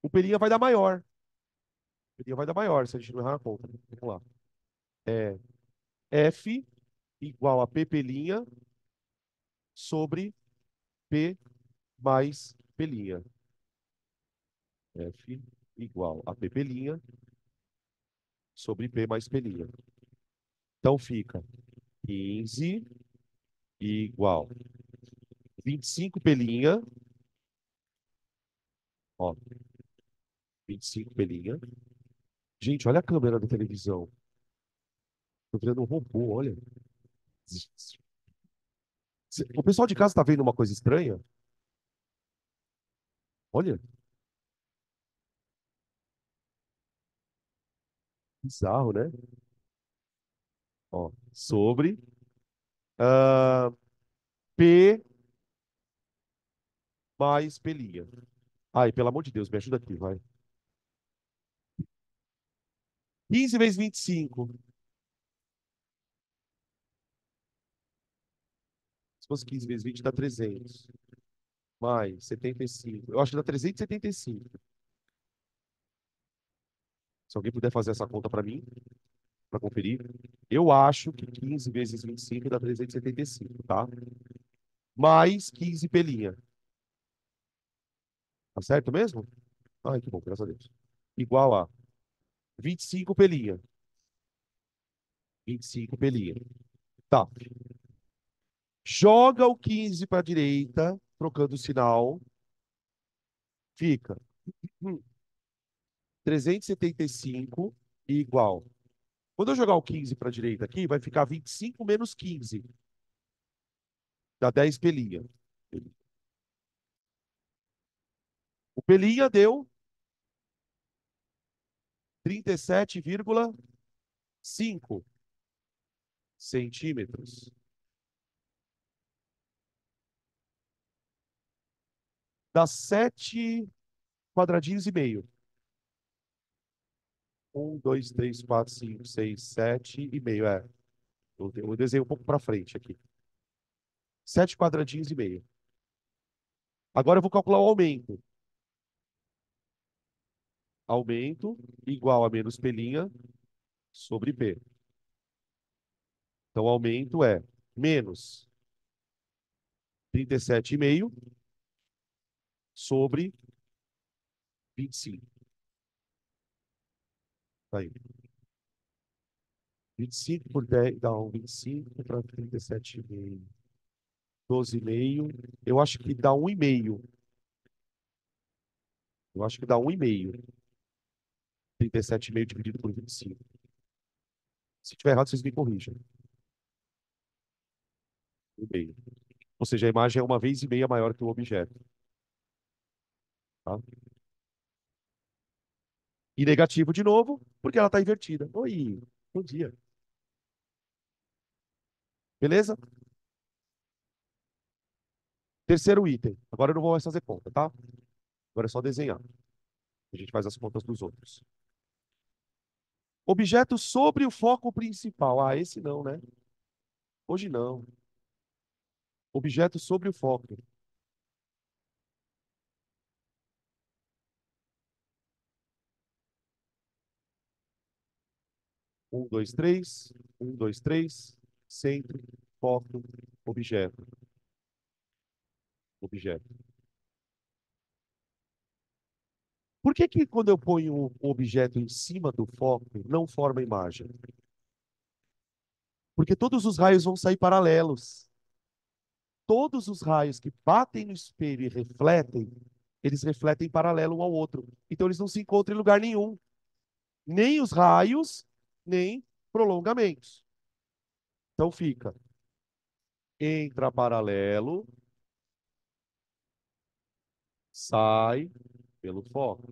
O pelinha vai dar maior. O pelinha vai dar maior, se a gente não errar a conta. Vamos lá. É F igual a P pelinha sobre P mais pelinha. F igual a P pelinha sobre P mais pelinha. Então fica 15 igual 25 pelinha, ó, 25 pelinha. Gente, olha a câmera da televisão. Tô virando um robô, olha. O pessoal de casa tá vendo uma coisa estranha? Olha, bizarro, né? Ó, sobre ah, P mais pelinha. Ai, pelo amor de Deus, me ajuda aqui, vai. 15 vezes 25. Se fosse 15 vezes 20, dá 300. Mais 75. Eu acho que dá 375. Se alguém puder fazer essa conta para mim, para conferir. Eu acho que 15 vezes 25 dá 375, tá? Mais 15 pelinha. Tá certo mesmo? Ai, que bom, graças a Deus. Igual a 25 pelinha. 25 pelinha. Tá. Joga o 15 para a direita, trocando o sinal. Fica 375 igual. Quando eu jogar o 15 para a direita aqui, vai ficar 25 menos 15. Dá 10 pelinha. O pelinha deu 37,5 centímetros. Dá 7 quadradinhos e meio. 1, 2, 3, 4, 5, 6, 7 e meio. É. Eu desenho um pouco para frente aqui. 7 quadradinhos e meio. Agora eu vou calcular o aumento. Aumento igual a menos pelinha sobre P. Então, o aumento é menos 37,5 sobre 25. Tá aí. 25 por 10 dá um 25 para 37,5. 12,5. Eu acho que dá 1,5. Eu acho que dá 1,5. 37,5 dividido por 25. Se tiver errado, vocês me corrijam. 1,5. Ou seja, a imagem é uma vez e meia maior que o objeto. Tá? E negativo de novo, porque ela está invertida. Oi, bom dia. Beleza? Terceiro item. Agora eu não vou mais fazer conta, tá? Agora é só desenhar. A gente faz as contas dos outros. Objeto sobre o foco principal. Ah, esse não, né? Hoje não. Objeto sobre o foco. 1, 2, 3. 1, 2, 3. Centro, foco, objeto. Objeto. Por que que quando eu ponho o objeto em cima do foco, não forma imagem? Porque todos os raios vão sair paralelos. Todos os raios que batem no espelho e refletem, eles refletem paralelo um ao outro. Então eles não se encontram em lugar nenhum. Nem os raios, nem prolongamentos. Então fica, entra paralelo, sai pelo foco.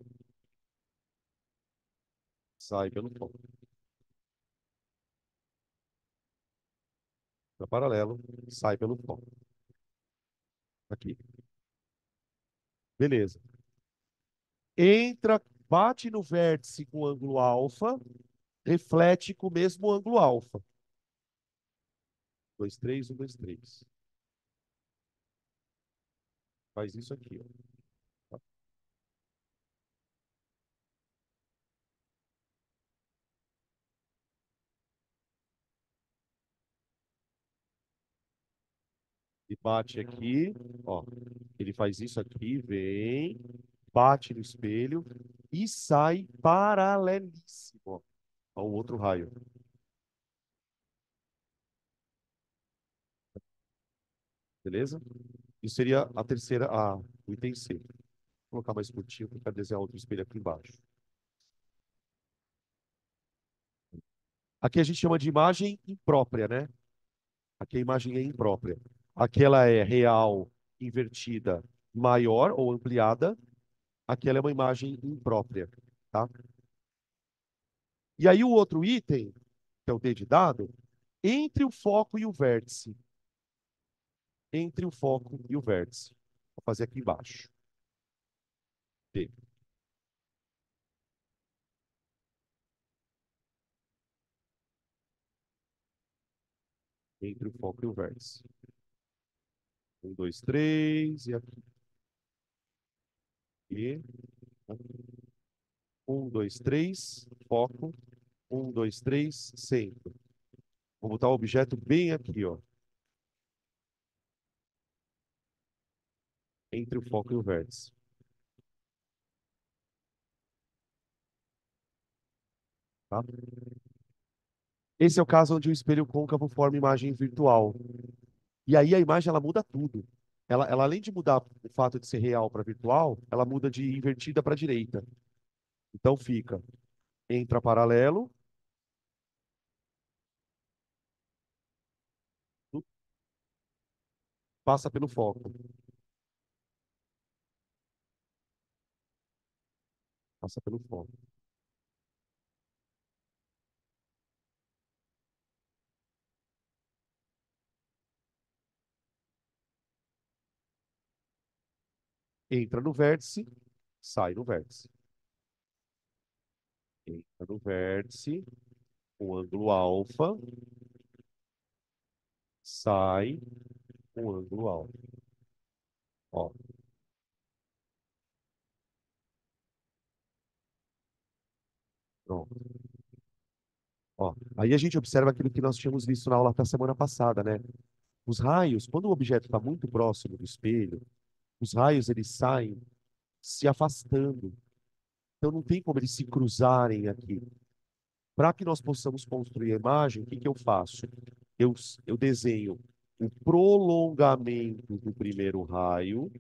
Sai pelo foco. Entra paralelo, sai pelo foco. Aqui. Beleza. Entra, bate no vértice com ângulo alfa, reflete com o mesmo ângulo alfa. 2, 3, 1, 2, 3. Faz isso aqui, ó. Tá? E bate aqui, ó. Ele faz isso aqui, vem, bate no espelho e sai paralelíssimo, ó, ao outro raio. Beleza? Isso seria a terceira, o item C. Vou colocar mais curtinho para desenhar outro espelho aqui embaixo. Aqui a gente chama de imagem imprópria, né? Aqui a imagem é imprópria. Aqui ela é real, invertida, maior ou ampliada. Aqui ela é uma imagem imprópria, tá? E aí o outro item, que é o D de dado, entre o foco e o vértice. Entre o foco e o vértice. Vou fazer aqui embaixo. D. Entre o foco e o vértice. 1, 2, 3, e aqui. E 1, 2, 3, foco. 1, 2, 3, centro. Vou botar o objeto bem aqui, ó. Entre o foco e o vértice. Tá? Esse é o caso onde o espelho côncavo forma imagem virtual. E aí a imagem ela muda tudo. Ela além de mudar o fato de ser real para virtual, ela muda de invertida para direita. Então fica, entra paralelo, passa pelo foco. Passa pelo foco. Entra no vértice, sai no vértice. Entra no vértice, com ângulo alfa, sai com ângulo alfa. Ó, pronto. Ó, Aí a gente observa aquilo que nós tínhamos visto na aula da semana passada, né? Os raios, quando o objeto está muito próximo do espelho, os raios eles saem se afastando. Então não tem como eles se cruzarem aqui. Para que nós possamos construir a imagem, o que que eu faço? Eu, eu desenho o prolongamento do primeiro raio,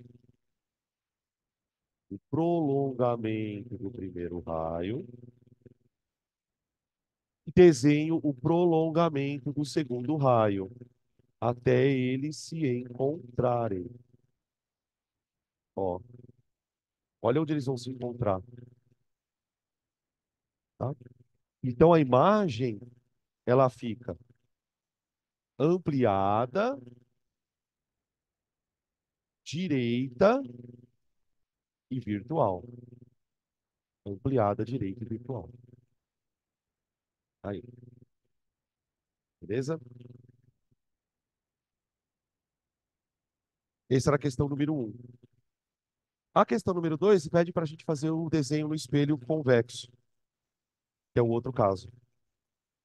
o prolongamento do primeiro raio, e desenho o prolongamento do segundo raio, até eles se encontrarem. Ó, olha onde eles vão se encontrar, tá? Então a imagem, ela fica ampliada, direita e virtual. Ampliada, direita e virtual. Aí, beleza? Essa era a questão número um. A questão número dois pede para a gente fazer o desenho no espelho convexo, que é o outro caso.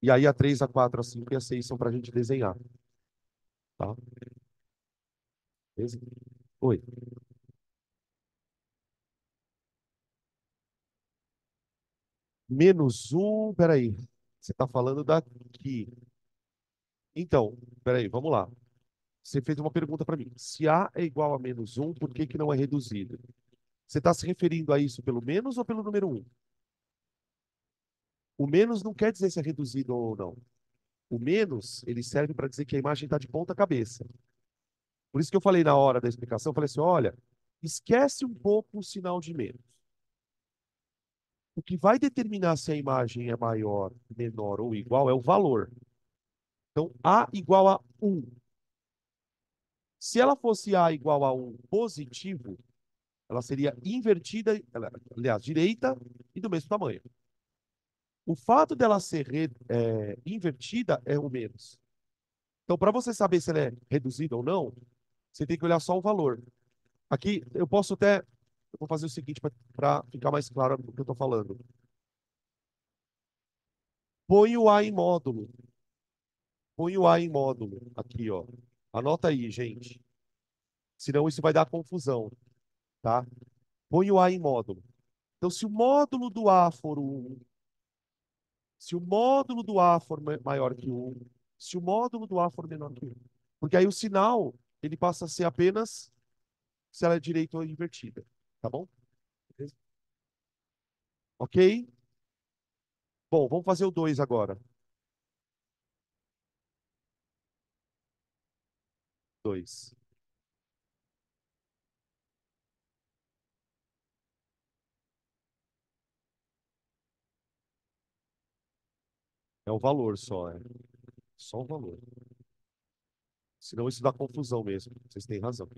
E aí a 3, a 4, a 5 e a 6 são para a gente desenhar, tá? Beleza? Oi. Menos um, peraí. Você está falando daqui. Então, peraí, vamos lá. Você fez uma pergunta para mim. Se A é igual a menos um, por que que não é reduzido? Você está se referindo a isso pelo menos ou pelo número um? O menos não quer dizer se é reduzido ou não. O menos, ele serve para dizer que a imagem está de ponta cabeça. Por isso que eu falei na hora da explicação, eu falei assim, olha, esquece um pouco o sinal de menos. O que vai determinar se a imagem é maior, menor ou igual é o valor. Então, A igual a 1. Se ela fosse A igual a 1 positivo, ela seria invertida, aliás, direita e do mesmo tamanho. O fato dela ser invertida é o menos. Então, para você saber se ela é reduzida ou não, você tem que olhar só o valor. Aqui, eu posso até. Eu vou fazer o seguinte para ficar mais claro o que eu estou falando. Põe o A em módulo. Põe o A em módulo. Aqui, ó. Anota aí, gente. Senão isso vai dar confusão, tá? Põe o A em módulo. Então, se o módulo do A for 1, se o módulo do A for maior que 1, se o módulo do A for menor que 1. Porque aí o sinal, ele passa a ser apenas se ela é direita ou invertida. Tá bom? Ok? Bom, vamos fazer o 2 agora. 2. É o valor só, é. Só o valor. Senão isso dá confusão mesmo. Vocês têm razão.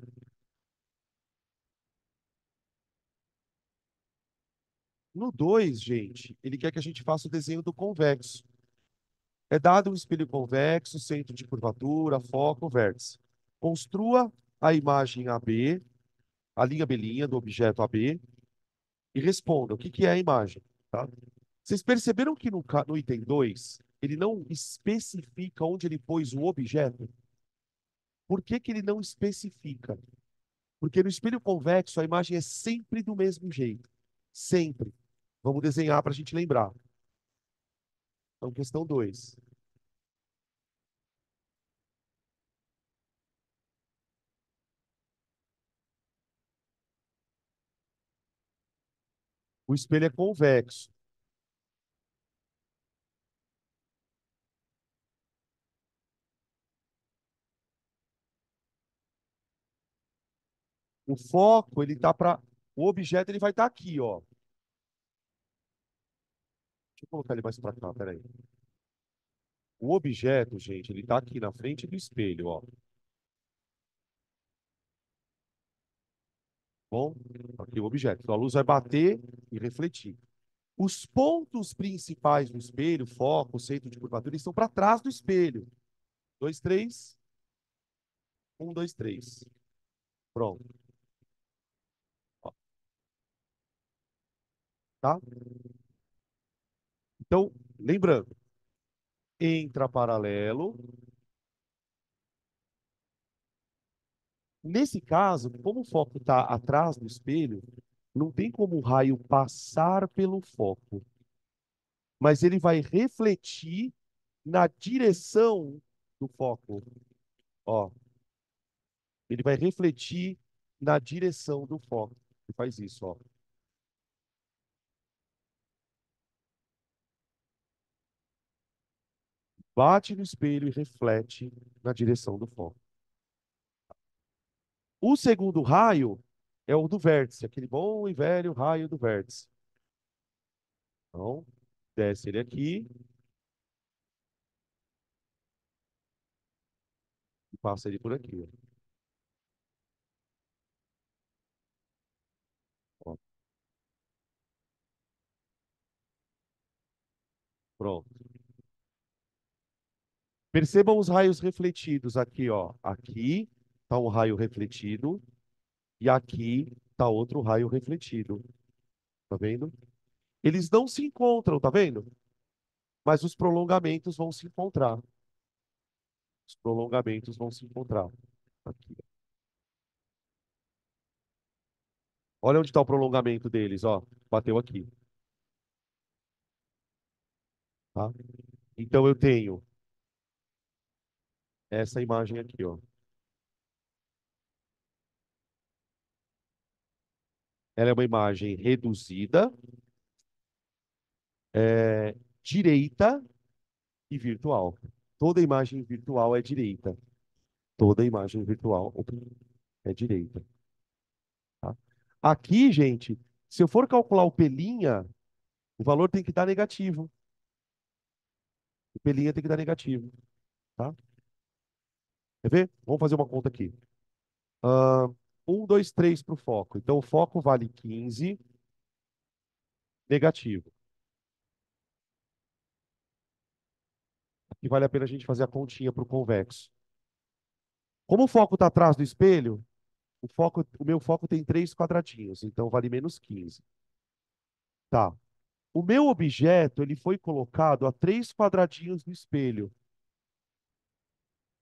No 2, gente, ele quer que a gente faça o desenho do convexo. É dado um espelho convexo, centro de curvatura, foco, vértice. Construa a imagem AB, a linha B' do objeto AB, e responda o que que é a imagem. Tá? Vocês perceberam que no item 2 ele não especifica onde ele pôs o objeto? Por que que ele não especifica? Porque no espelho convexo a imagem é sempre do mesmo jeito. Sempre. Vamos desenhar para a gente lembrar. Então, questão 2. O espelho é convexo. O foco, ele tá para o objeto, ele vai estar aqui, ó. Deixa eu colocar ele mais para cá, peraí. O objeto, gente, ele tá aqui na frente do espelho, ó. Bom, aqui o objeto. Então a luz vai bater e refletir. Os pontos principais do espelho, foco, centro de curvatura, eles estão para trás do espelho. 2, 3. 1, 2, 3. Pronto. Ó, tá? Então, lembrando, entra paralelo. Nesse caso, como o foco está atrás do espelho, não tem como o raio passar pelo foco, mas ele vai refletir na direção do foco. Ó, ele vai refletir na direção do foco. Ele faz isso, ó. Bate no espelho e reflete na direção do foco. O segundo raio é o do vértice, aquele bom e velho raio do vértice. Então, desce ele aqui e passa ele por aqui, ó. Ó, pronto. Percebam os raios refletidos aqui, ó. Aqui está um raio refletido e aqui está outro raio refletido. Tá vendo? Eles não se encontram, tá vendo? Mas os prolongamentos vão se encontrar. Os prolongamentos vão se encontrar. Aqui. Olha onde está o prolongamento deles, ó. Bateu aqui, tá? Então eu tenho essa imagem aqui, ó. Ela é uma imagem reduzida, é, direita e virtual. Toda imagem virtual é direita. Toda imagem virtual é direita. Tá? Aqui, gente, se eu for calcular o pelinha, o valor tem que dar negativo. O pelinha tem que dar negativo. Tá? Quer ver? Vamos fazer uma conta aqui. Ah, 1, 2, 3 para o foco. Então, o foco vale 15, negativo. Aqui vale a pena a gente fazer a continha para o convexo. Como o foco está atrás do espelho, o meu foco tem 3 quadradinhos, então vale menos 15. Tá. O meu objeto ele foi colocado a 3 quadradinhos do espelho.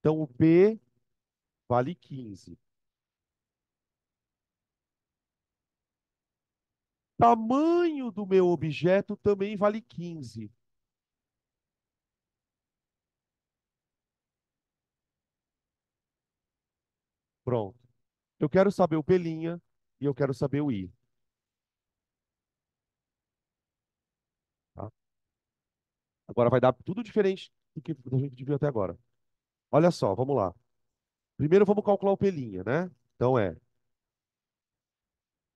Então, o P vale 15. Tamanho do meu objeto também vale 15. Pronto. Eu quero saber o Pelinha e eu quero saber o I. Tá? Agora vai dar tudo diferente do que a gente viu até agora. Olha só, vamos lá. Primeiro vamos calcular o Pelinha, né? Então é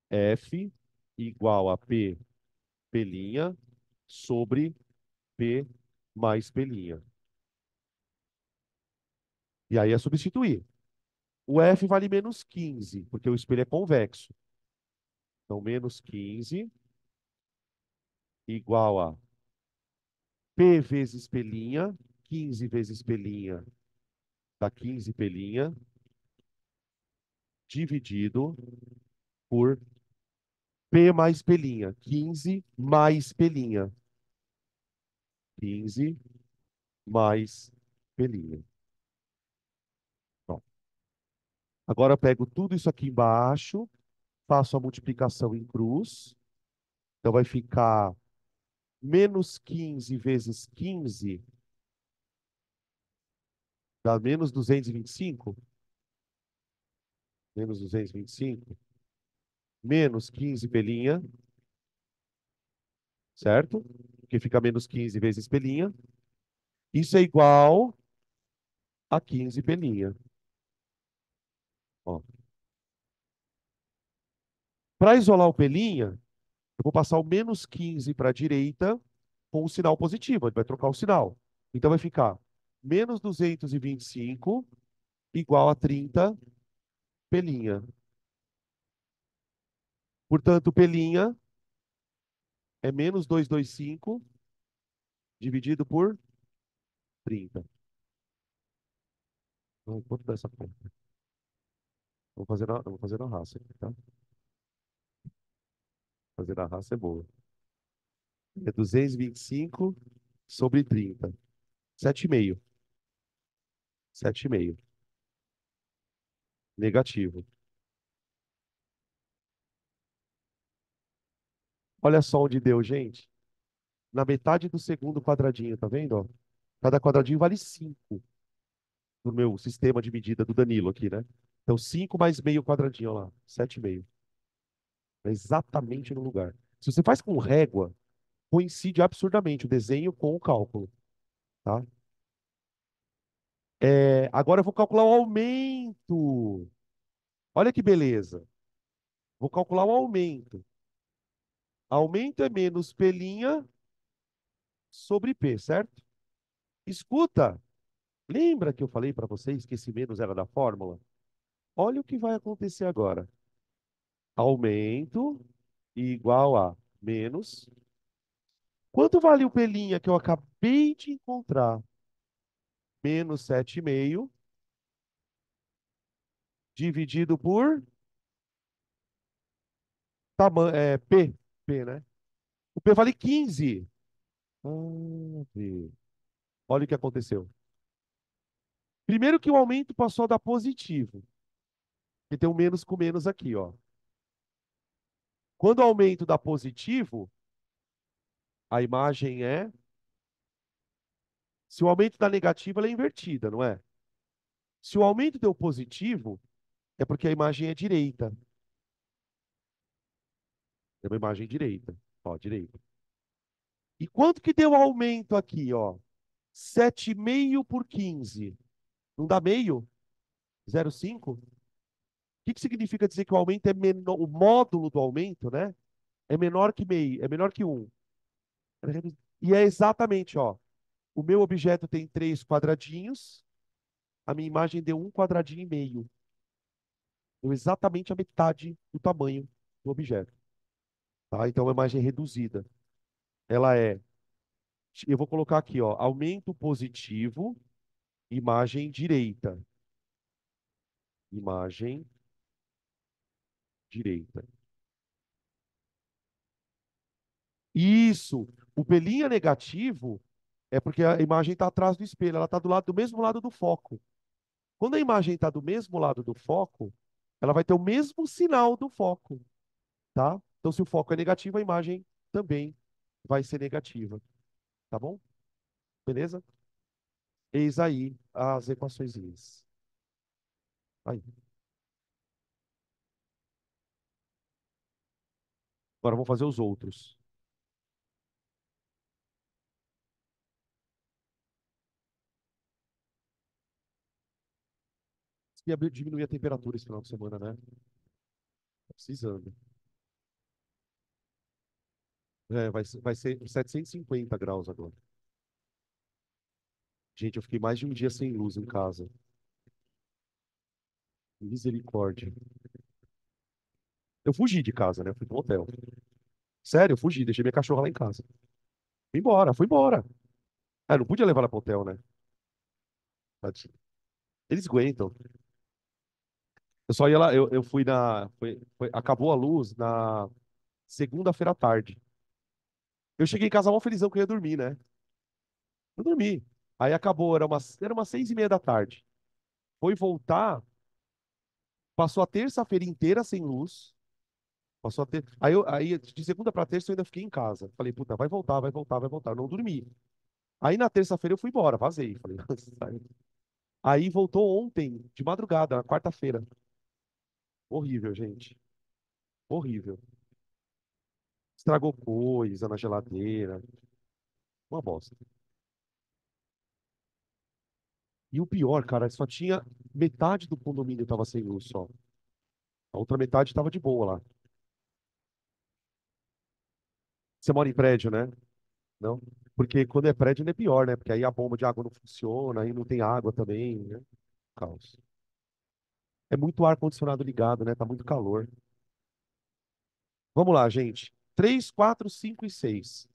F igual a P Pelinha sobre P mais Pelinha. E aí é substituir. O F vale menos 15, porque o espelho é convexo. Então, menos 15 igual a P vezes pelinha, 15 vezes pelinha dá 15 pelinha, dividido por P mais pelinha, 15 mais pelinha, 15 mais pelinha. Bom, agora eu pego tudo isso aqui embaixo, faço a multiplicação em cruz, então vai ficar menos 15 vezes 15 dá menos 225, menos 225, menos 15 pelinha, certo? Que fica menos 15 vezes pelinha. Isso é igual a 15 pelinha. Para isolar o pelinha, eu vou passar o menos 15 para a direita com o sinal positivo. A gente vai trocar o sinal. Então vai ficar menos 225 igual a 30 pelinha. Portanto, pelinha é menos 225 dividido por 30. Quanto dá essa conta? Vou fazer na raça aqui, tá? Fazer na raça é boa. É 225 sobre 30. 7,5. 7,5. Negativo. Olha só onde deu, gente. Na metade do segundo quadradinho, tá vendo? Ó? Cada quadradinho vale 5 no meu sistema de medida do Danilo aqui, né? Então, 5 mais meio quadradinho, ó lá. 7,5. É exatamente no lugar. Se você faz com régua, coincide absurdamente o desenho com o cálculo, tá? Agora eu vou calcular o aumento. Olha que beleza. Vou calcular o aumento. Aumento é menos P' sobre P, certo? Escuta, lembra que eu falei para vocês que esse menos era da fórmula? Olha o que vai acontecer agora. Aumento igual a menos. Quanto vale o P' que eu acabei de encontrar? Menos 7,5 dividido por P. P, né? O P vale 15. P. Olha o que aconteceu. Primeiro que o aumento passou a dar positivo. E tem um menos com menos aqui, ó. Quando o aumento dá positivo, a imagem é. Se o aumento dá negativo, ela é invertida, não é? Se o aumento deu positivo, é porque a imagem é direita. É uma imagem direita. Ó, direita. E quanto que deu aumento aqui, ó? 7,5 por 15. Não dá meio? 0,5? O que que significa dizer que o aumento é menor, o módulo do aumento, né? É menor que meio, é menor que 1. E é exatamente, ó. O meu objeto tem 3 quadradinhos, a minha imagem deu 1,5 quadradinho. Deu exatamente a metade do tamanho do objeto. Tá? Então, é uma imagem reduzida. Ela é, eu vou colocar aqui, ó, aumento positivo, imagem direita. Imagem direita. Isso. O pelinha negativo é porque a imagem está atrás do espelho, ela está do mesmo lado do foco. Quando a imagem está do mesmo lado do foco, ela vai ter o mesmo sinal do foco, tá? Então, se o foco é negativo, a imagem também vai ser negativa, tá bom? Beleza? Eis aí as equaçõezinhas. Aí. Agora vamos fazer os outros. E diminuir a temperatura esse final de semana, né? Tá precisando. Vai ser 750 graus agora. Gente, eu fiquei mais de um dia sem luz em casa. Misericórdia. Eu fugi de casa, né? Fui pro hotel. Sério, eu fugi, deixei minha cachorra lá em casa. Fui embora, fui embora. Ah, não podia levar ela pro hotel, né? Tadinho. Eles aguentam. Eu só ia lá, eu fui na. Acabou a luz na segunda-feira à tarde. Eu cheguei em casa mal felizão que eu ia dormir, né? Eu dormi. Aí acabou, era umas 6:30 da tarde. Foi voltar, passou a terça-feira inteira sem luz. Passou a ter. Aí, de segunda para terça, eu ainda fiquei em casa. Falei, puta, vai voltar, vai voltar, vai voltar. Eu não dormi. Aí na terça-feira eu fui embora, vazei. Falei, sai. Aí voltou ontem, de madrugada, na quarta-feira. Horrível, gente. Horrível. Estragou coisa na geladeira. Uma bosta. E o pior, cara, só tinha metade do condomínio tava sem luz só. A outra metade tava de boa lá. Você mora em prédio, né? Não? Porque quando é prédio ainda é pior, né? Porque aí a bomba de água não funciona, aí não tem água também, né? Caos. É muito ar-condicionado ligado, né? Tá muito calor. Vamos lá, gente. 3, 4, 5 e 6.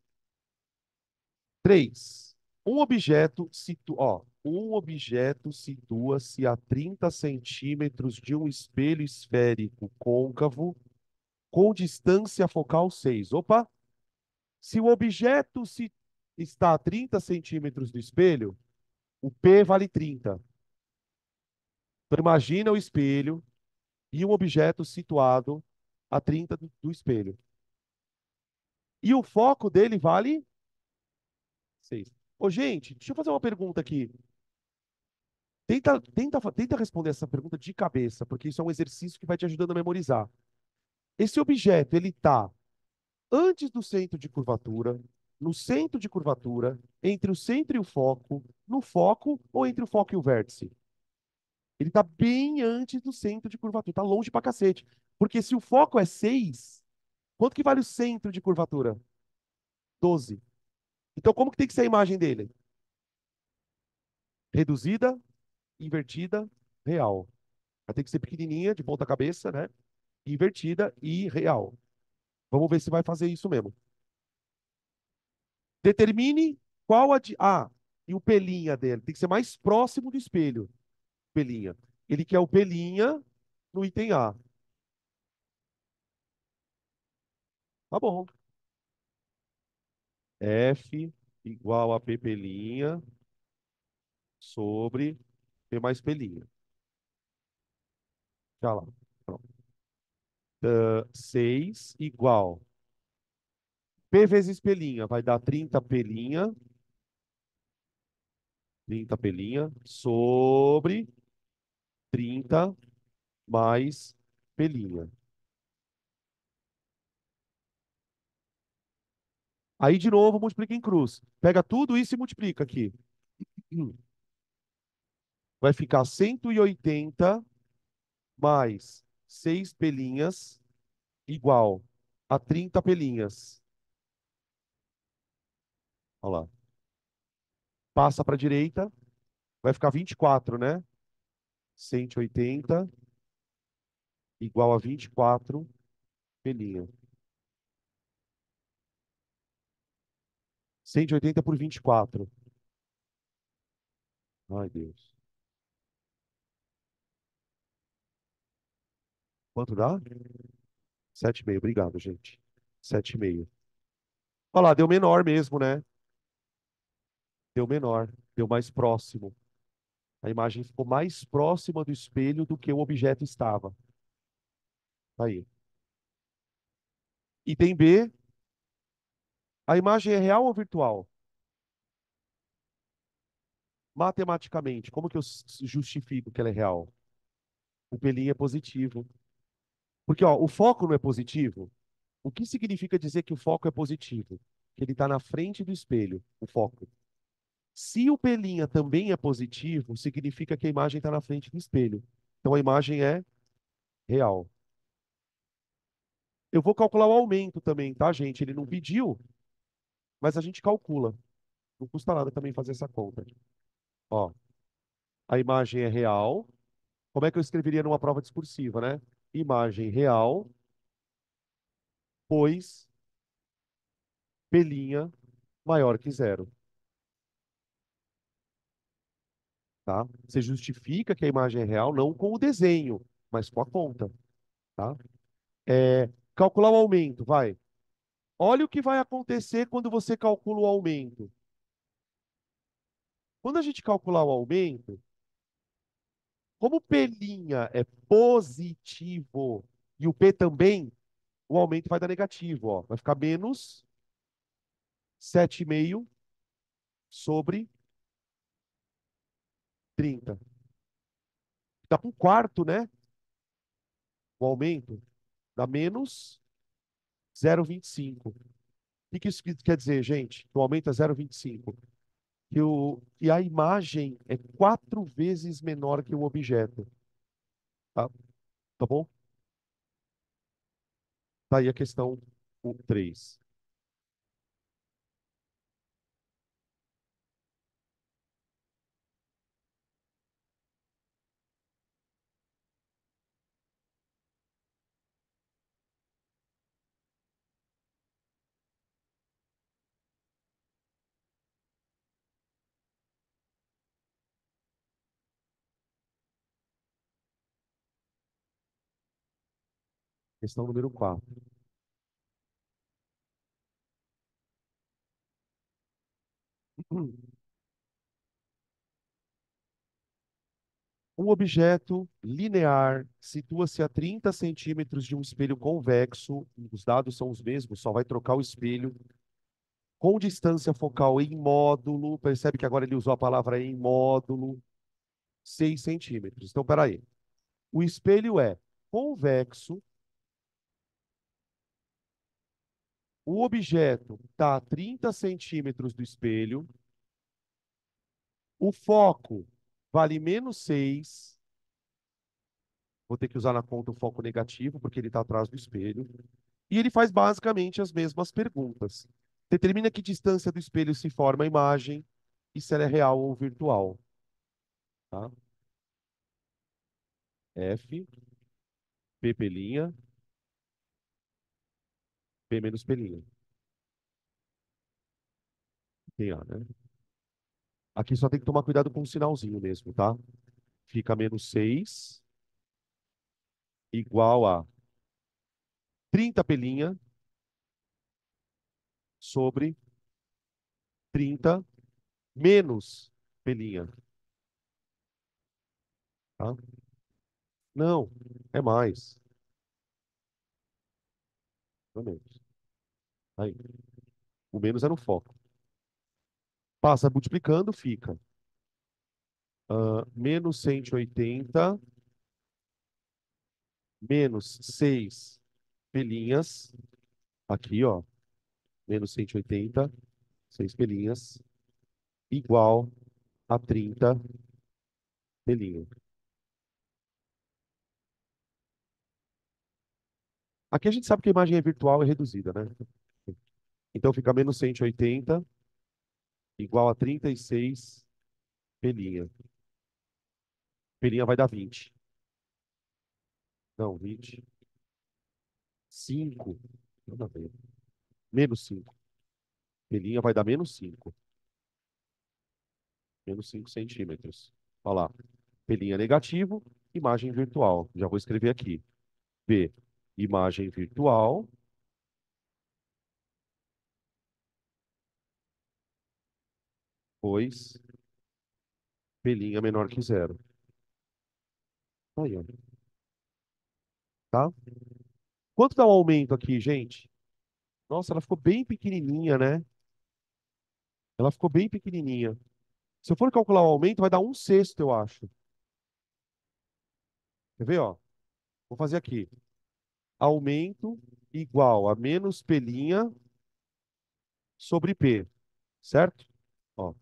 3. Um objeto situa-se a 30 centímetros de um espelho esférico côncavo com distância focal 6. Opa! Se o objeto está a 30 centímetros do espelho, O P vale 30. Então imagina o espelho e um objeto situado a 30 do espelho. E o foco dele vale 6. Ô, gente, deixa eu fazer uma pergunta aqui. Tenta responder essa pergunta de cabeça, porque isso é um exercício que vai te ajudando a memorizar. Esse objeto, ele está antes do centro de curvatura, no centro de curvatura, entre o centro e o foco, no foco ou entre o foco e o vértice? Ele está bem antes do centro de curvatura, está longe pra cacete. Porque se o foco é 6, quanto que vale o centro de curvatura? 12. Então, como que tem que ser a imagem dele? Reduzida, invertida, real. Vai ter que ser pequenininha, de ponta cabeça, né? Invertida e real. Vamos ver se vai fazer isso mesmo. Determine qual a de... Ah, e o pelinha dele. Tem que ser mais próximo do espelho. Pelinha. Ele quer o pelinha no item A. Tá bom. F igual a P pelinha sobre P mais pelinha. Já lá. Pronto. 6 igual. P vezes pelinha vai dar 30 pelinha. 30 pelinha sobre 30 mais pelinha. Aí, de novo, multiplica em cruz. Pega tudo isso e multiplica aqui. Vai ficar 180 mais 6 pelinhas igual a 30 pelinhas. Olha lá. Passa para a direita, vai ficar 24, né? 180 igual a 24 pelinhas. 180 por 24. Ai, Deus. Quanto dá? 7,5. Obrigado, gente. 7,5. Olha lá, deu menor mesmo, né? Deu menor. Deu mais próximo. A imagem ficou mais próxima do espelho do que o objeto estava. Tá aí. Item B, a imagem é real ou virtual? Matematicamente, como que eu justifico que ela é real? O pelinho é positivo. Porque, ó, o foco não é positivo. O que significa dizer que o foco é positivo? Que ele está na frente do espelho, o foco. Se o pelinha também é positivo, significa que a imagem está na frente do espelho. Então a imagem é real. Eu vou calcular o aumento também, tá, gente? Ele não pediu, mas a gente calcula. Não custa nada também fazer essa conta. Ó, a imagem é real. Como é que eu escreveria numa prova discursiva, né? Imagem real, pois pelinha maior que zero, tá? Você justifica que a imagem é real não com o desenho, mas com a conta, tá? Calcular o aumento, vai. Olha o que vai acontecer quando você calcula o aumento. Quando a gente calcular o aumento, como pelinha é positivo e o P também, o aumento vai dar negativo, ó. Vai ficar menos 7,5 sobre 30. Dá um quarto, né? O aumento dá menos 0,25. O que isso quer dizer, gente? O aumento é 0,25. Que a imagem é 4 vezes menor que o objeto. Tá, tá bom? Tá aí a questão 3. Questão número 4. Um objeto linear situa-se a 30 centímetros de um espelho convexo. Os dados são os mesmos, só vai trocar o espelho. Com distância focal em módulo. Percebe que agora ele usou a palavra em módulo. 6 centímetros. Então, peraí. O espelho é convexo. O objeto está a 30 centímetros do espelho. O foco vale menos 6. Vou ter que usar na conta o foco negativo, porque ele está atrás do espelho. E ele faz basicamente as mesmas perguntas. Determina que distância do espelho se forma a imagem e se ela é real ou virtual. Tá? F, P pelinha, P menos pelinha. Tem A, né? Aqui só tem que tomar cuidado com o sinalzinho mesmo, tá? Fica menos 6 igual a 30 pelinha sobre 30 menos pelinha. Tá? Não, é mais. É menos. Aí. O menos é no foco. Passa multiplicando, fica menos 180 menos 6 pelinhas. Aqui, ó. Menos 180, 6 pelinhas, igual a 30 pelinhas. Aqui a gente sabe que a imagem é virtual e reduzida, né? Então fica menos 180 igual a 36 pelinha. Pelinha vai dar 20. Não, 20. 5. Nada a ver. Menos 5. Pelinha vai dar menos 5. Menos 5 centímetros. Olha lá. Pelinha negativo, imagem virtual. Já vou escrever aqui. B. Imagem virtual, pois pelinha menor que zero. Aí, ó. Tá? Quanto dá o aumento aqui, gente? Nossa, ela ficou bem pequenininha, né? Ela ficou bem pequenininha. Se eu for calcular o aumento, vai dar um sexto, eu acho. Quer ver, ó? Vou fazer aqui. Aumento igual a menos pelinha sobre P, certo? Ó,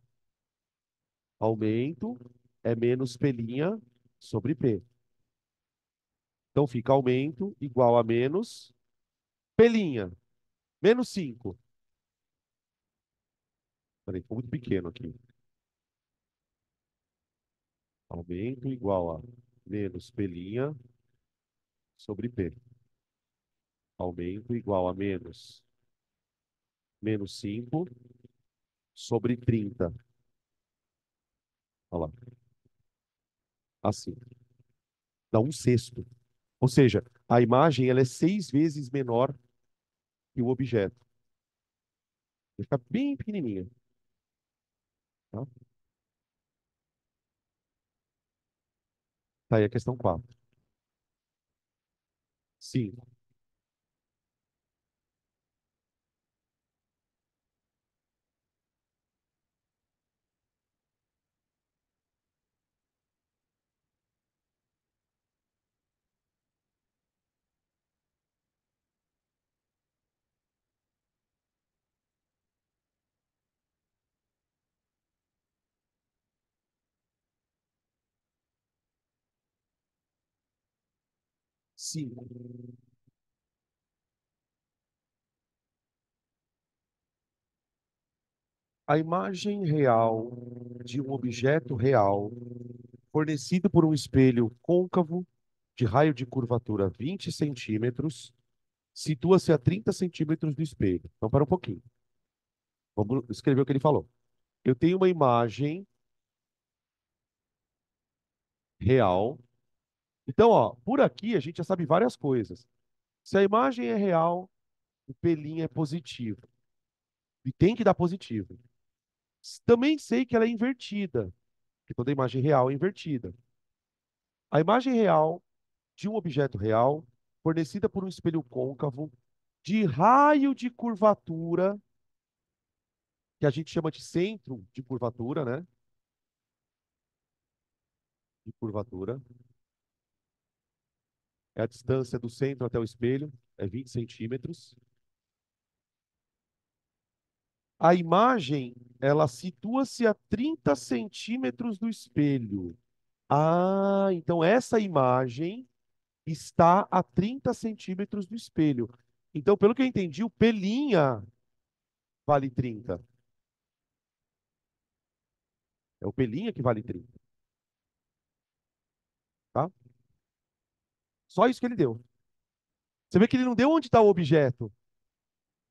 aumento é menos pelinha sobre P. Então fica aumento igual a menos pelinha. Menos 5. Peraí, ficou muito pequeno aqui. Aumento igual a menos pelinha sobre P. Aumento igual a menos 5 sobre 30. Olha lá. Assim. Dá um sexto. Ou seja, a imagem ela é 6 vezes menor que o objeto. Vai ficar bem pequenininha. Tá? Tá aí a questão 4. Sim. Sim. A imagem real de um objeto real fornecido por um espelho côncavo de raio de curvatura 20 centímetros situa-se a 30 centímetros do espelho. Então, para um pouquinho. Vamos escrever o que ele falou. Eu tenho uma imagem real. Então, ó, por aqui a gente já sabe várias coisas. Se a imagem é real, o pelinho é positivo. E tem que dar positivo. Também sei que ela é invertida, que toda imagem real é invertida. A imagem real de um objeto real, fornecida por um espelho côncavo, de raio de curvatura, que a gente chama de centro de curvatura, né? De curvatura. É a distância do centro até o espelho, é 20 centímetros. A imagem, ela situa-se a 30 centímetros do espelho. Ah, então essa imagem está a 30 centímetros do espelho. Então, pelo que eu entendi, o pelinha vale 30. É o pelinha que vale 30, tá? Só isso que ele deu. Você vê que ele não deu onde está o objeto,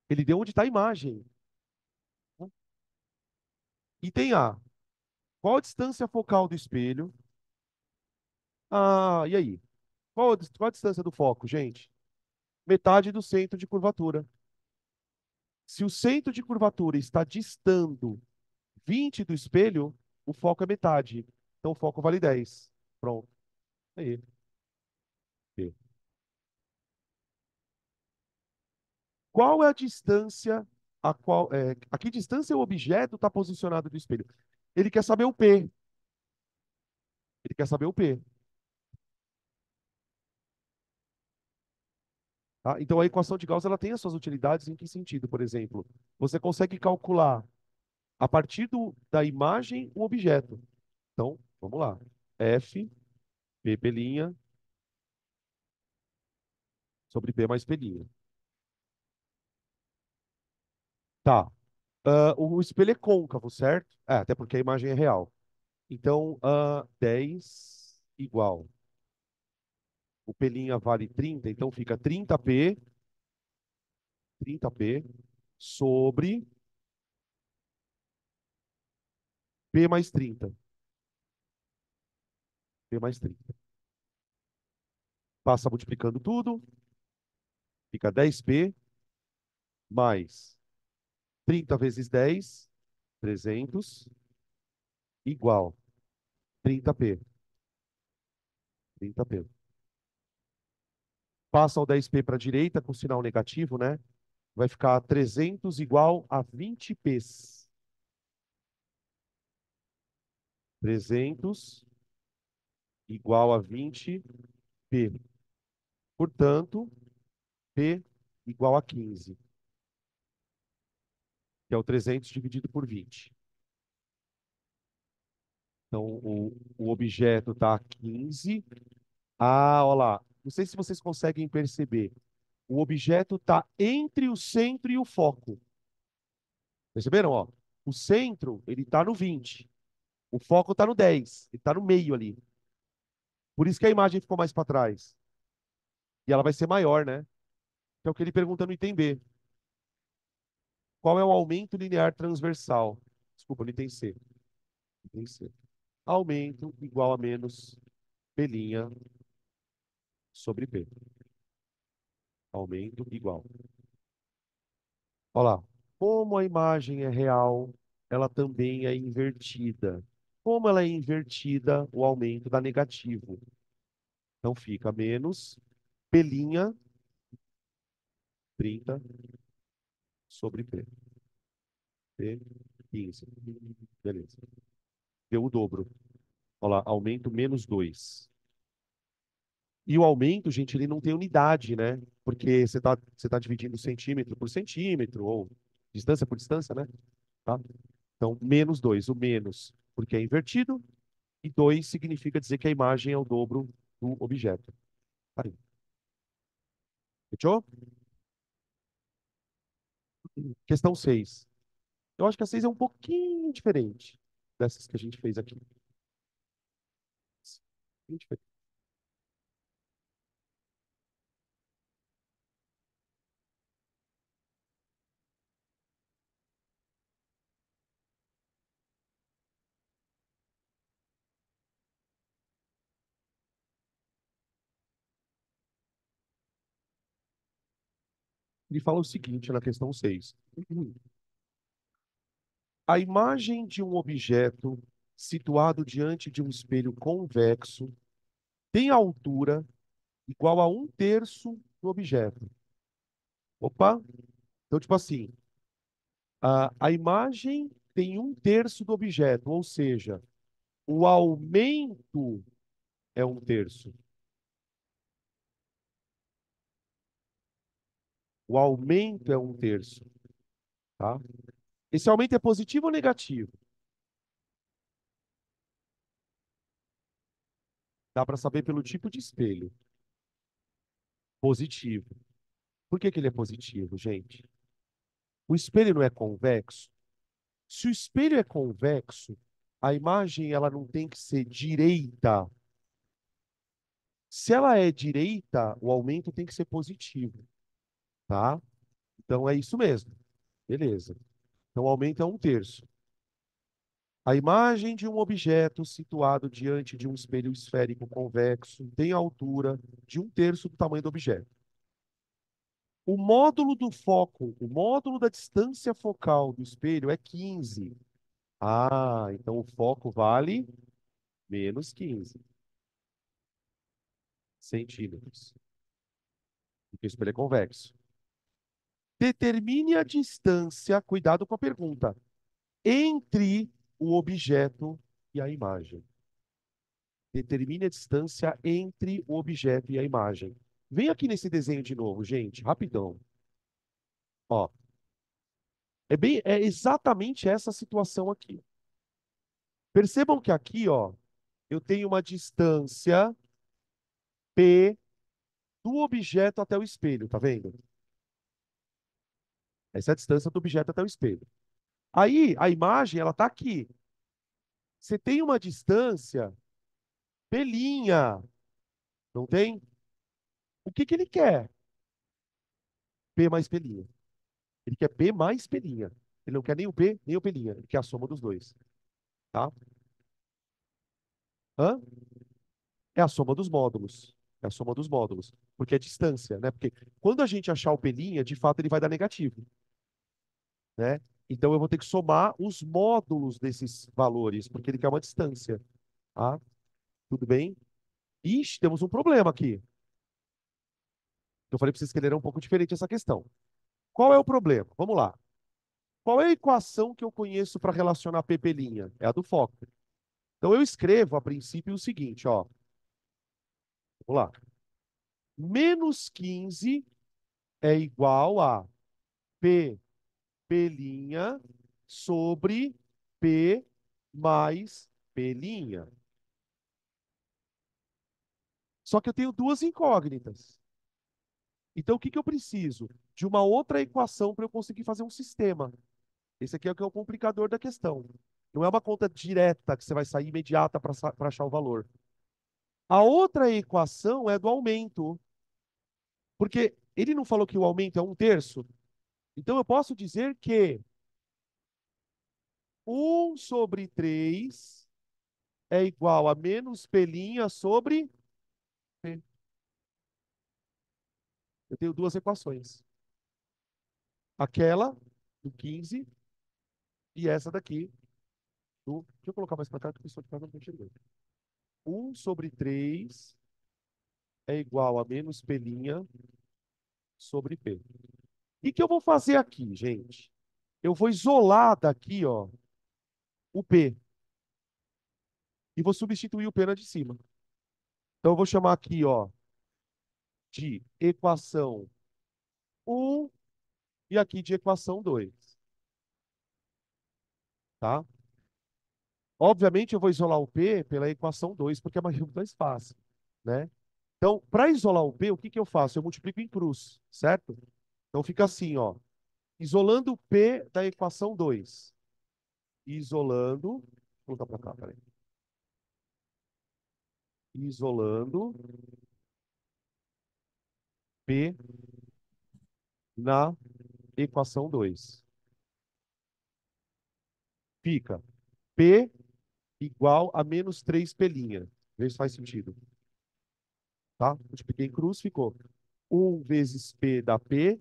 ele deu onde está a imagem. Item A. Qual a distância focal do espelho? Ah, e aí? Qual a distância do foco, gente? Metade do centro de curvatura. Se o centro de curvatura está distando 20 do espelho, o foco é metade. Então o foco vale 10. Pronto. Aí. Ok. Qual é a distância a que distância o objeto está posicionado do espelho? Ele quer saber o P. Ele quer saber o P. Tá? Então a equação de Gauss ela tem as suas utilidades em que sentido? Por exemplo, você consegue calcular a partir da imagem o objeto. Então, vamos lá. F, P pelinha, sobre P mais pelinha. Tá. O espelho é côncavo, certo? É, até porque a imagem é real. Então, 10 igual. O pelinha vale 30, então fica 30p sobre P mais 30. P mais 30. Passa multiplicando tudo, fica 10p mais 30 vezes 10, 300, igual 30p. 30p. Passa o 10p para a direita com sinal negativo, né? Vai ficar 300 igual a 20p's. 300 igual a 20p. Portanto, p igual a 15, que é o 300 dividido por 20. Então, o objeto está a 15. Ah, olha lá. Não sei se vocês conseguem perceber. O objeto está entre o centro e o foco. Perceberam? Ó? O centro, ele está no 20. O foco está no 10. Ele está no meio ali. Por isso que a imagem ficou mais para trás. E ela vai ser maior, né? Que é o que ele pergunta no item B. Qual é o aumento linear transversal? Desculpa, no item C. Item C. Aumento igual a menos P' sobre P. Aumento igual. Olha lá. Como a imagem é real, ela também é invertida. Como ela é invertida, o aumento dá negativo. Então fica menos P' 30 sobre P. P 15. Beleza. Deu o dobro. Olha lá, aumento menos 2. E o aumento, gente, ele não tem unidade, né? Porque você tá dividindo centímetro por centímetro, ou distância por distância, né? Tá? Então, menos 2. O menos, porque é invertido, e 2 significa dizer que a imagem é o dobro do objeto. Tá aí. Fechou? Questão 6. Eu acho que a 6 é um pouquinho diferente dessas que a gente fez aqui. Um pouquinho diferente. Ele fala o seguinte na questão 6. A imagem de um objeto situado diante de um espelho convexo tem altura igual a 1/3 do objeto. Opa! Então, tipo assim, a imagem tem 1/3 do objeto, ou seja, o aumento é 1/3. O aumento é 1/3, tá? Esse aumento é positivo ou negativo? Dá para saber pelo tipo de espelho. Positivo. Por que que ele é positivo, gente? O espelho não é convexo? Se o espelho é convexo, a imagem ela não tem que ser direita. Se ela é direita, o aumento tem que ser positivo, tá? Então é isso mesmo. Beleza. Então o aumento é 1/3. A imagem de um objeto situado diante de um espelho esférico convexo tem a altura de 1/3 do tamanho do objeto. O módulo do foco, o módulo da distância focal do espelho é 15. Ah, então o foco vale menos 15 centímetros, porque o espelho é convexo. Determine a distância, cuidado com a pergunta, entre o objeto e a imagem. Determine a distância entre o objeto e a imagem. Vem aqui nesse desenho de novo, gente, rapidão. Ó, é exatamente essa situação aqui. Percebam que aqui, ó, eu tenho uma distância P do objeto até o espelho, tá vendo? Essa é a distância do objeto até o espelho. Aí, a imagem, ela tá aqui. Você tem uma distância P', não tem? O que que ele quer? P mais P'. Ele quer P mais P'. Ele não quer nem o P, nem o P'. Ele quer a soma dos dois, tá? Hã? É a soma dos módulos. É a soma dos módulos. Porque é distância, né? Porque quando a gente achar o P', de fato ele vai dar negativo, né? Então eu vou ter que somar os módulos desses valores, porque ele quer uma distância, tá? Tudo bem? Ixi, temos um problema aqui. Eu falei para vocês que ele era um pouco diferente essa questão. Qual é o problema? Vamos lá. Qual é a equação que eu conheço para relacionar P'? É a do foco. Então eu escrevo a princípio o seguinte, ó. Vamos lá. Menos 15 é igual a P' sobre P mais P'. Só que eu tenho duas incógnitas. Então o que que eu preciso? De uma outra equação para eu conseguir fazer um sistema. Esse aqui é o que é o complicador da questão. Não é uma conta direta que você vai sair imediata para achar o valor. A outra equação é do aumento. Porque ele não falou que o aumento é 1/3. Então eu posso dizer que 1/3 é igual a menos P' sobre P. Eu tenho duas equações. Aquela do 15 e essa daqui do. Deixa eu colocar mais para cá, porque o pessoal de casa não está enxergando. 1/3 é igual a menos P' sobre P. E o que eu vou fazer aqui, gente? Eu vou isolar daqui, ó, o P. E vou substituir o P na de cima. Então eu vou chamar aqui, ó, de equação 1 e aqui de equação 2, tá? Obviamente eu vou isolar o P pela equação 2 porque é mais fácil, né? Então, para isolar o P, o que que eu faço? Eu multiplico em cruz, certo? Então fica assim, ó. Isolando o P da equação 2. Isolando. Vou voltar para cá, peraí. Isolando P na equação 2. Fica P igual a menos 3'. Vê se faz sentido. Tá? Multipliquei em cruz, ficou 1 vezes P da P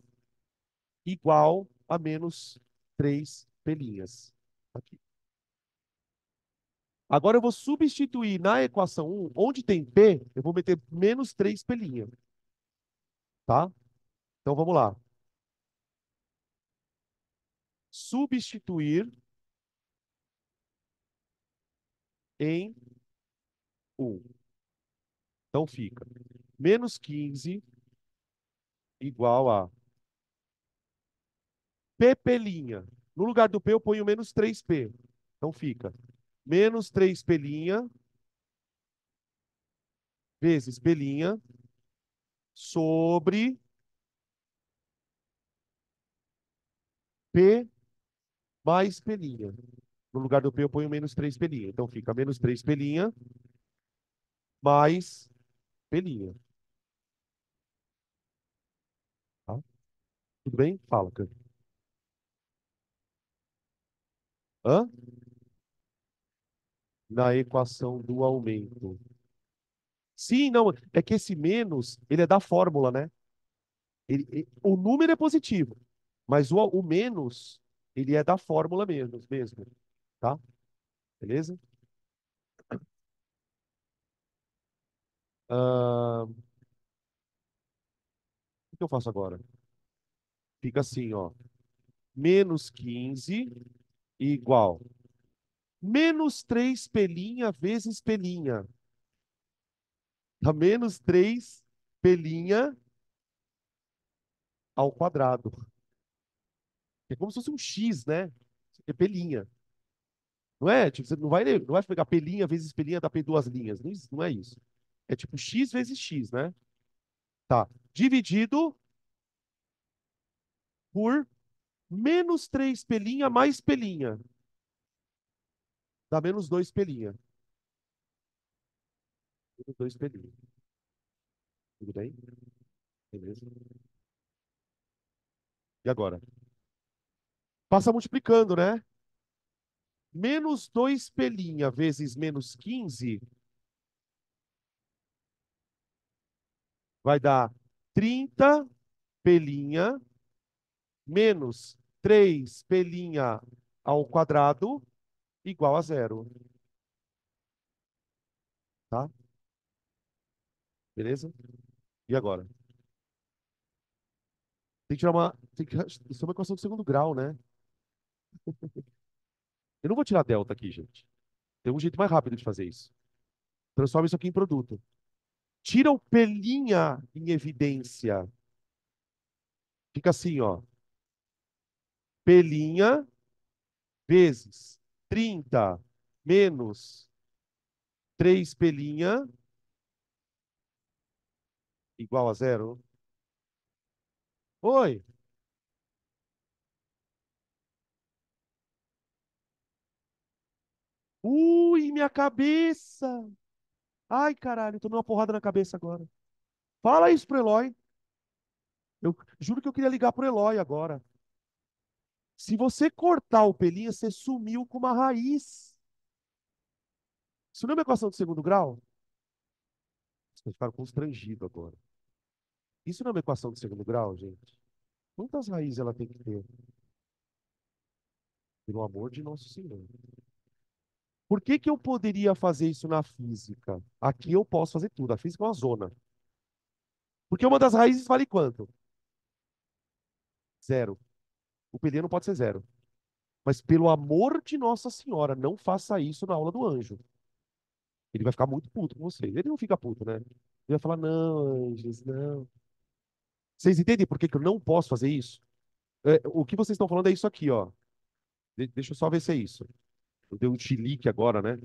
igual a menos 3'. Aqui. Agora eu vou substituir na equação um onde tem P, eu vou meter menos 3 pelinha, tá? Então vamos lá. Substituir em um. Então fica menos 15 igual a P pelinha. No lugar do P eu ponho menos 3P. Então fica menos 3 pelinha vezes pelinha sobre P mais pelinha. No lugar do P eu ponho menos 3 pelinha. Então fica menos 3 pelinha mais pelinha. Tá? Tudo bem? Fala, cara. Hã? Na equação do aumento. Sim, não, é que esse menos, ele é da fórmula, né? O número é positivo, mas o menos, ele é da fórmula mesmo, tá? Beleza? O que eu faço agora? Fica assim, ó. Menos 15 igual. Menos 3 pelinha vezes pelinha. Dá menos 3 pelinha ao quadrado. É como se fosse um X, né? É pelinha. Não é? Tipo, você não vai pegar pelinha vezes pelinha, dá P duas linhas. Não é isso. É tipo X vezes X, né? Tá. Dividido por menos 3 pelinha mais pelinha. Dá menos 2 pelinha. Menos 2 pelinha. Tudo bem? Beleza. E agora? Passa multiplicando, né? Menos 2 pelinha vezes menos 15 vai dar 30 pelinha menos 3 pelinha ao quadrado igual a zero. Tá? Beleza? E agora? Tem que tirar uma. Isso é uma equação de segundo grau, né? Eu não vou tirar delta aqui, gente. Tem um jeito mais rápido de fazer isso. Transforma isso aqui em produto. Tira o pelinha em evidência. Fica assim, ó. Pelinha vezes 30 menos 3 pelinha igual a zero. Oi. Ui, minha cabeça. Ai, caralho, tô numa porrada na cabeça agora. Fala isso pro Eloy. Eu juro que eu queria ligar pro Eloy agora. Se você cortar o pelinho, você sumiu com uma raiz. Isso não é uma equação de segundo grau? Vocês ficaram constrangidos agora. Isso não é uma equação de segundo grau, gente? Quantas raízes ela tem que ter? Pelo amor de Nosso Senhor. Por que que eu poderia fazer isso na física? Aqui eu posso fazer tudo. A física é uma zona. Porque uma das raízes vale quanto? Zero. O pelinho não pode ser zero. Mas pelo amor de Nossa Senhora, não faça isso na aula do anjo. Ele vai ficar muito puto com você. Ele não fica puto, né? Ele vai falar, não, anjos, não. Vocês entendem por que que eu não posso fazer isso? O que vocês estão falando é isso aqui, ó. Deixa eu só ver se é isso. Eu dei um chilique agora, né?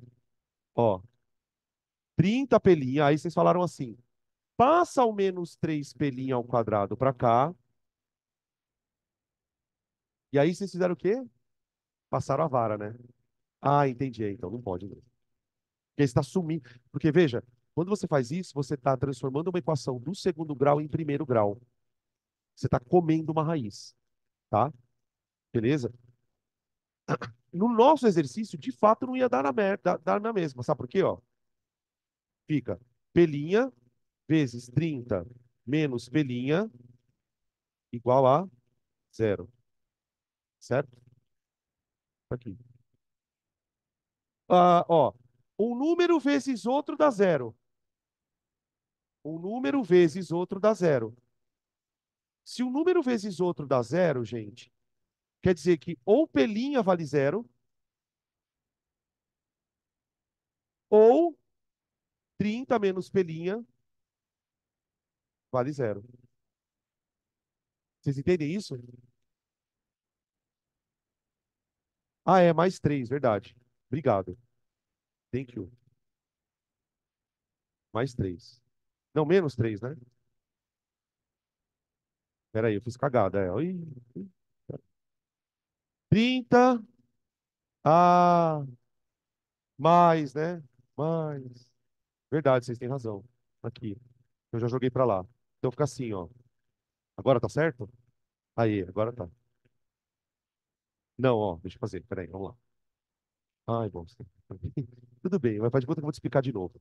Ó, 30 pelinha. Aí vocês falaram assim, passa ao menos 3 pelinha ao quadrado para cá. E aí vocês fizeram o quê? Passaram a vara, né? Ah, entendi. Então não pode mesmo. Porque está sumindo. Porque, veja, quando você faz isso, você está transformando uma equação do segundo grau em primeiro grau. Você está comendo uma raiz, tá? Beleza? No nosso exercício, de fato, não ia dar na merda, dar na mesma. Sabe por quê? Ó? Fica pelinha vezes 30 menos pelinha igual a zero. Certo? Tá aqui. Ó, Um número vezes outro dá zero. Um número vezes outro dá zero. Se um número vezes outro dá zero, gente, quer dizer que ou pelinha vale zero, ou 30 menos pelinha vale zero. Vocês entendem isso? Ah, é, mais 3, verdade. Obrigado. Thank you. Mais 3. Não, menos 3, né? Peraí, eu fiz cagada. É. Ih, ih. 30 a mais, né? Mais. Verdade, vocês têm razão. Aqui. Eu já joguei pra lá. Então fica assim, ó. Agora tá certo? Aí, agora tá. Não, ó, deixa eu fazer. Peraí, vamos lá. Ai, bom. Tudo bem, mas faz de conta que eu vou te explicar de novo.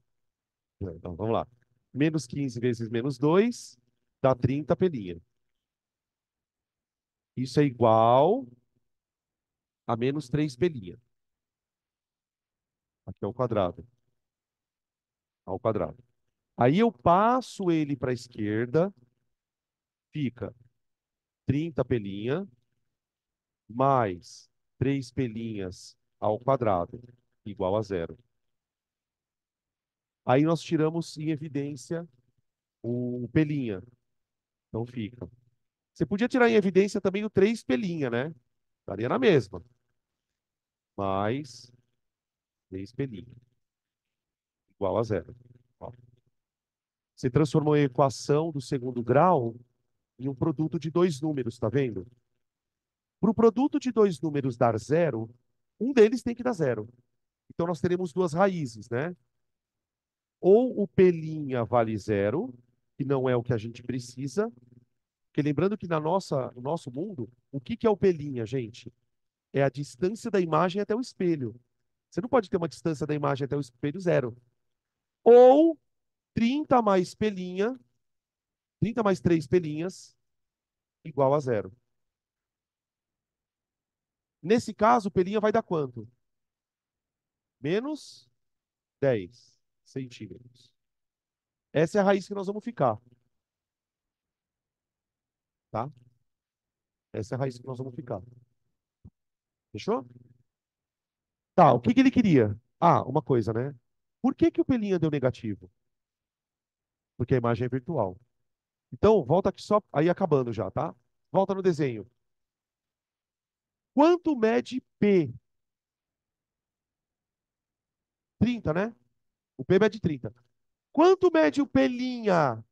Então, vamos lá. Menos 15 vezes menos 2 dá 30 pelinha. Isso é igual a menos 3 pelinha. Aqui é o quadrado. Ao quadrado. Aí eu passo ele para a esquerda, fica 30 pelinha mais 3 pelinhas ao quadrado, igual a zero. Aí nós tiramos em evidência o pelinha. Então fica. Você podia tirar em evidência também o 3 pelinha, né? Daria na mesma. Mais 3 pelinha, igual a zero. Ó. Você transformou a equação do segundo grau em um produto de dois números, tá vendo? Para o produto de dois números dar zero, um deles tem que dar zero. Então nós teremos duas raízes, né? Ou o pelinha vale zero, que não é o que a gente precisa, porque lembrando que no nosso mundo, o que que é o pelinha, gente? É a distância da imagem até o espelho. Você não pode ter uma distância da imagem até o espelho zero. Ou 30 mais pelinha, 30 mais 3 pelinhas, igual a zero. Nesse caso, pelinha vai dar quanto? Menos 10 centímetros. Essa é a raiz que nós vamos ficar, tá? Essa é a raiz que nós vamos ficar. Fechou? Tá, o que que ele queria? Ah, uma coisa, né? Por que que o pelinha deu negativo? Porque a imagem é virtual. Então, volta aqui só, aí acabando já, tá? Volta no desenho. Quanto mede P? 30, né? O P mede 30. Quanto mede o pelinha?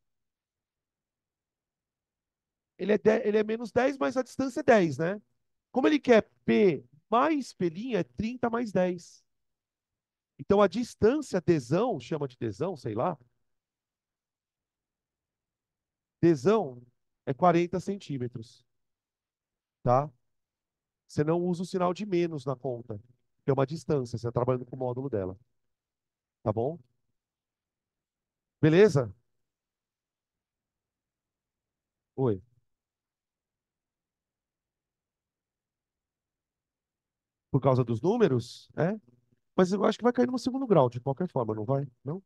Ele é menos 10, mas a distância é 10, né? Como ele quer P mais pelinha, é 30 mais 10. Então a distância tesão, chama de tesão, sei lá, tesão é 40 centímetros, tá? Você não usa o sinal de menos na conta, que é uma distância, você está trabalhando com o módulo dela, tá bom? Beleza? Oi. Por causa dos números? É? Mas eu acho que vai cair no segundo grau, de qualquer forma, não vai? Não?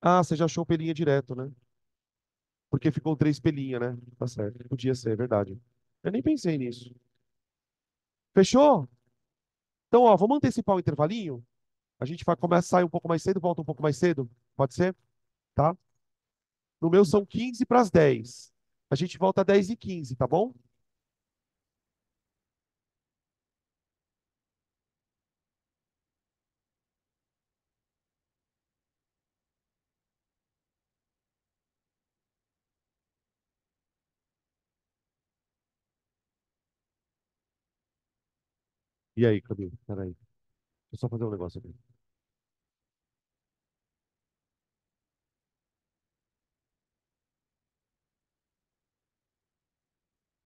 Ah, você já achou o pelinha direto, né? Porque ficou três pelinha, né? Tá certo. Podia ser, é verdade. Eu nem pensei nisso. Fechou? Então, ó, vamos antecipar o intervalinho? A gente vai começar a sair um pouco mais cedo, volta um pouco mais cedo? Pode ser? Tá? No meu são 15 para as 10. A gente volta às 10h15, tá bom? E aí, Camilo? Peraí. Deixa eu só fazer um negócio aqui.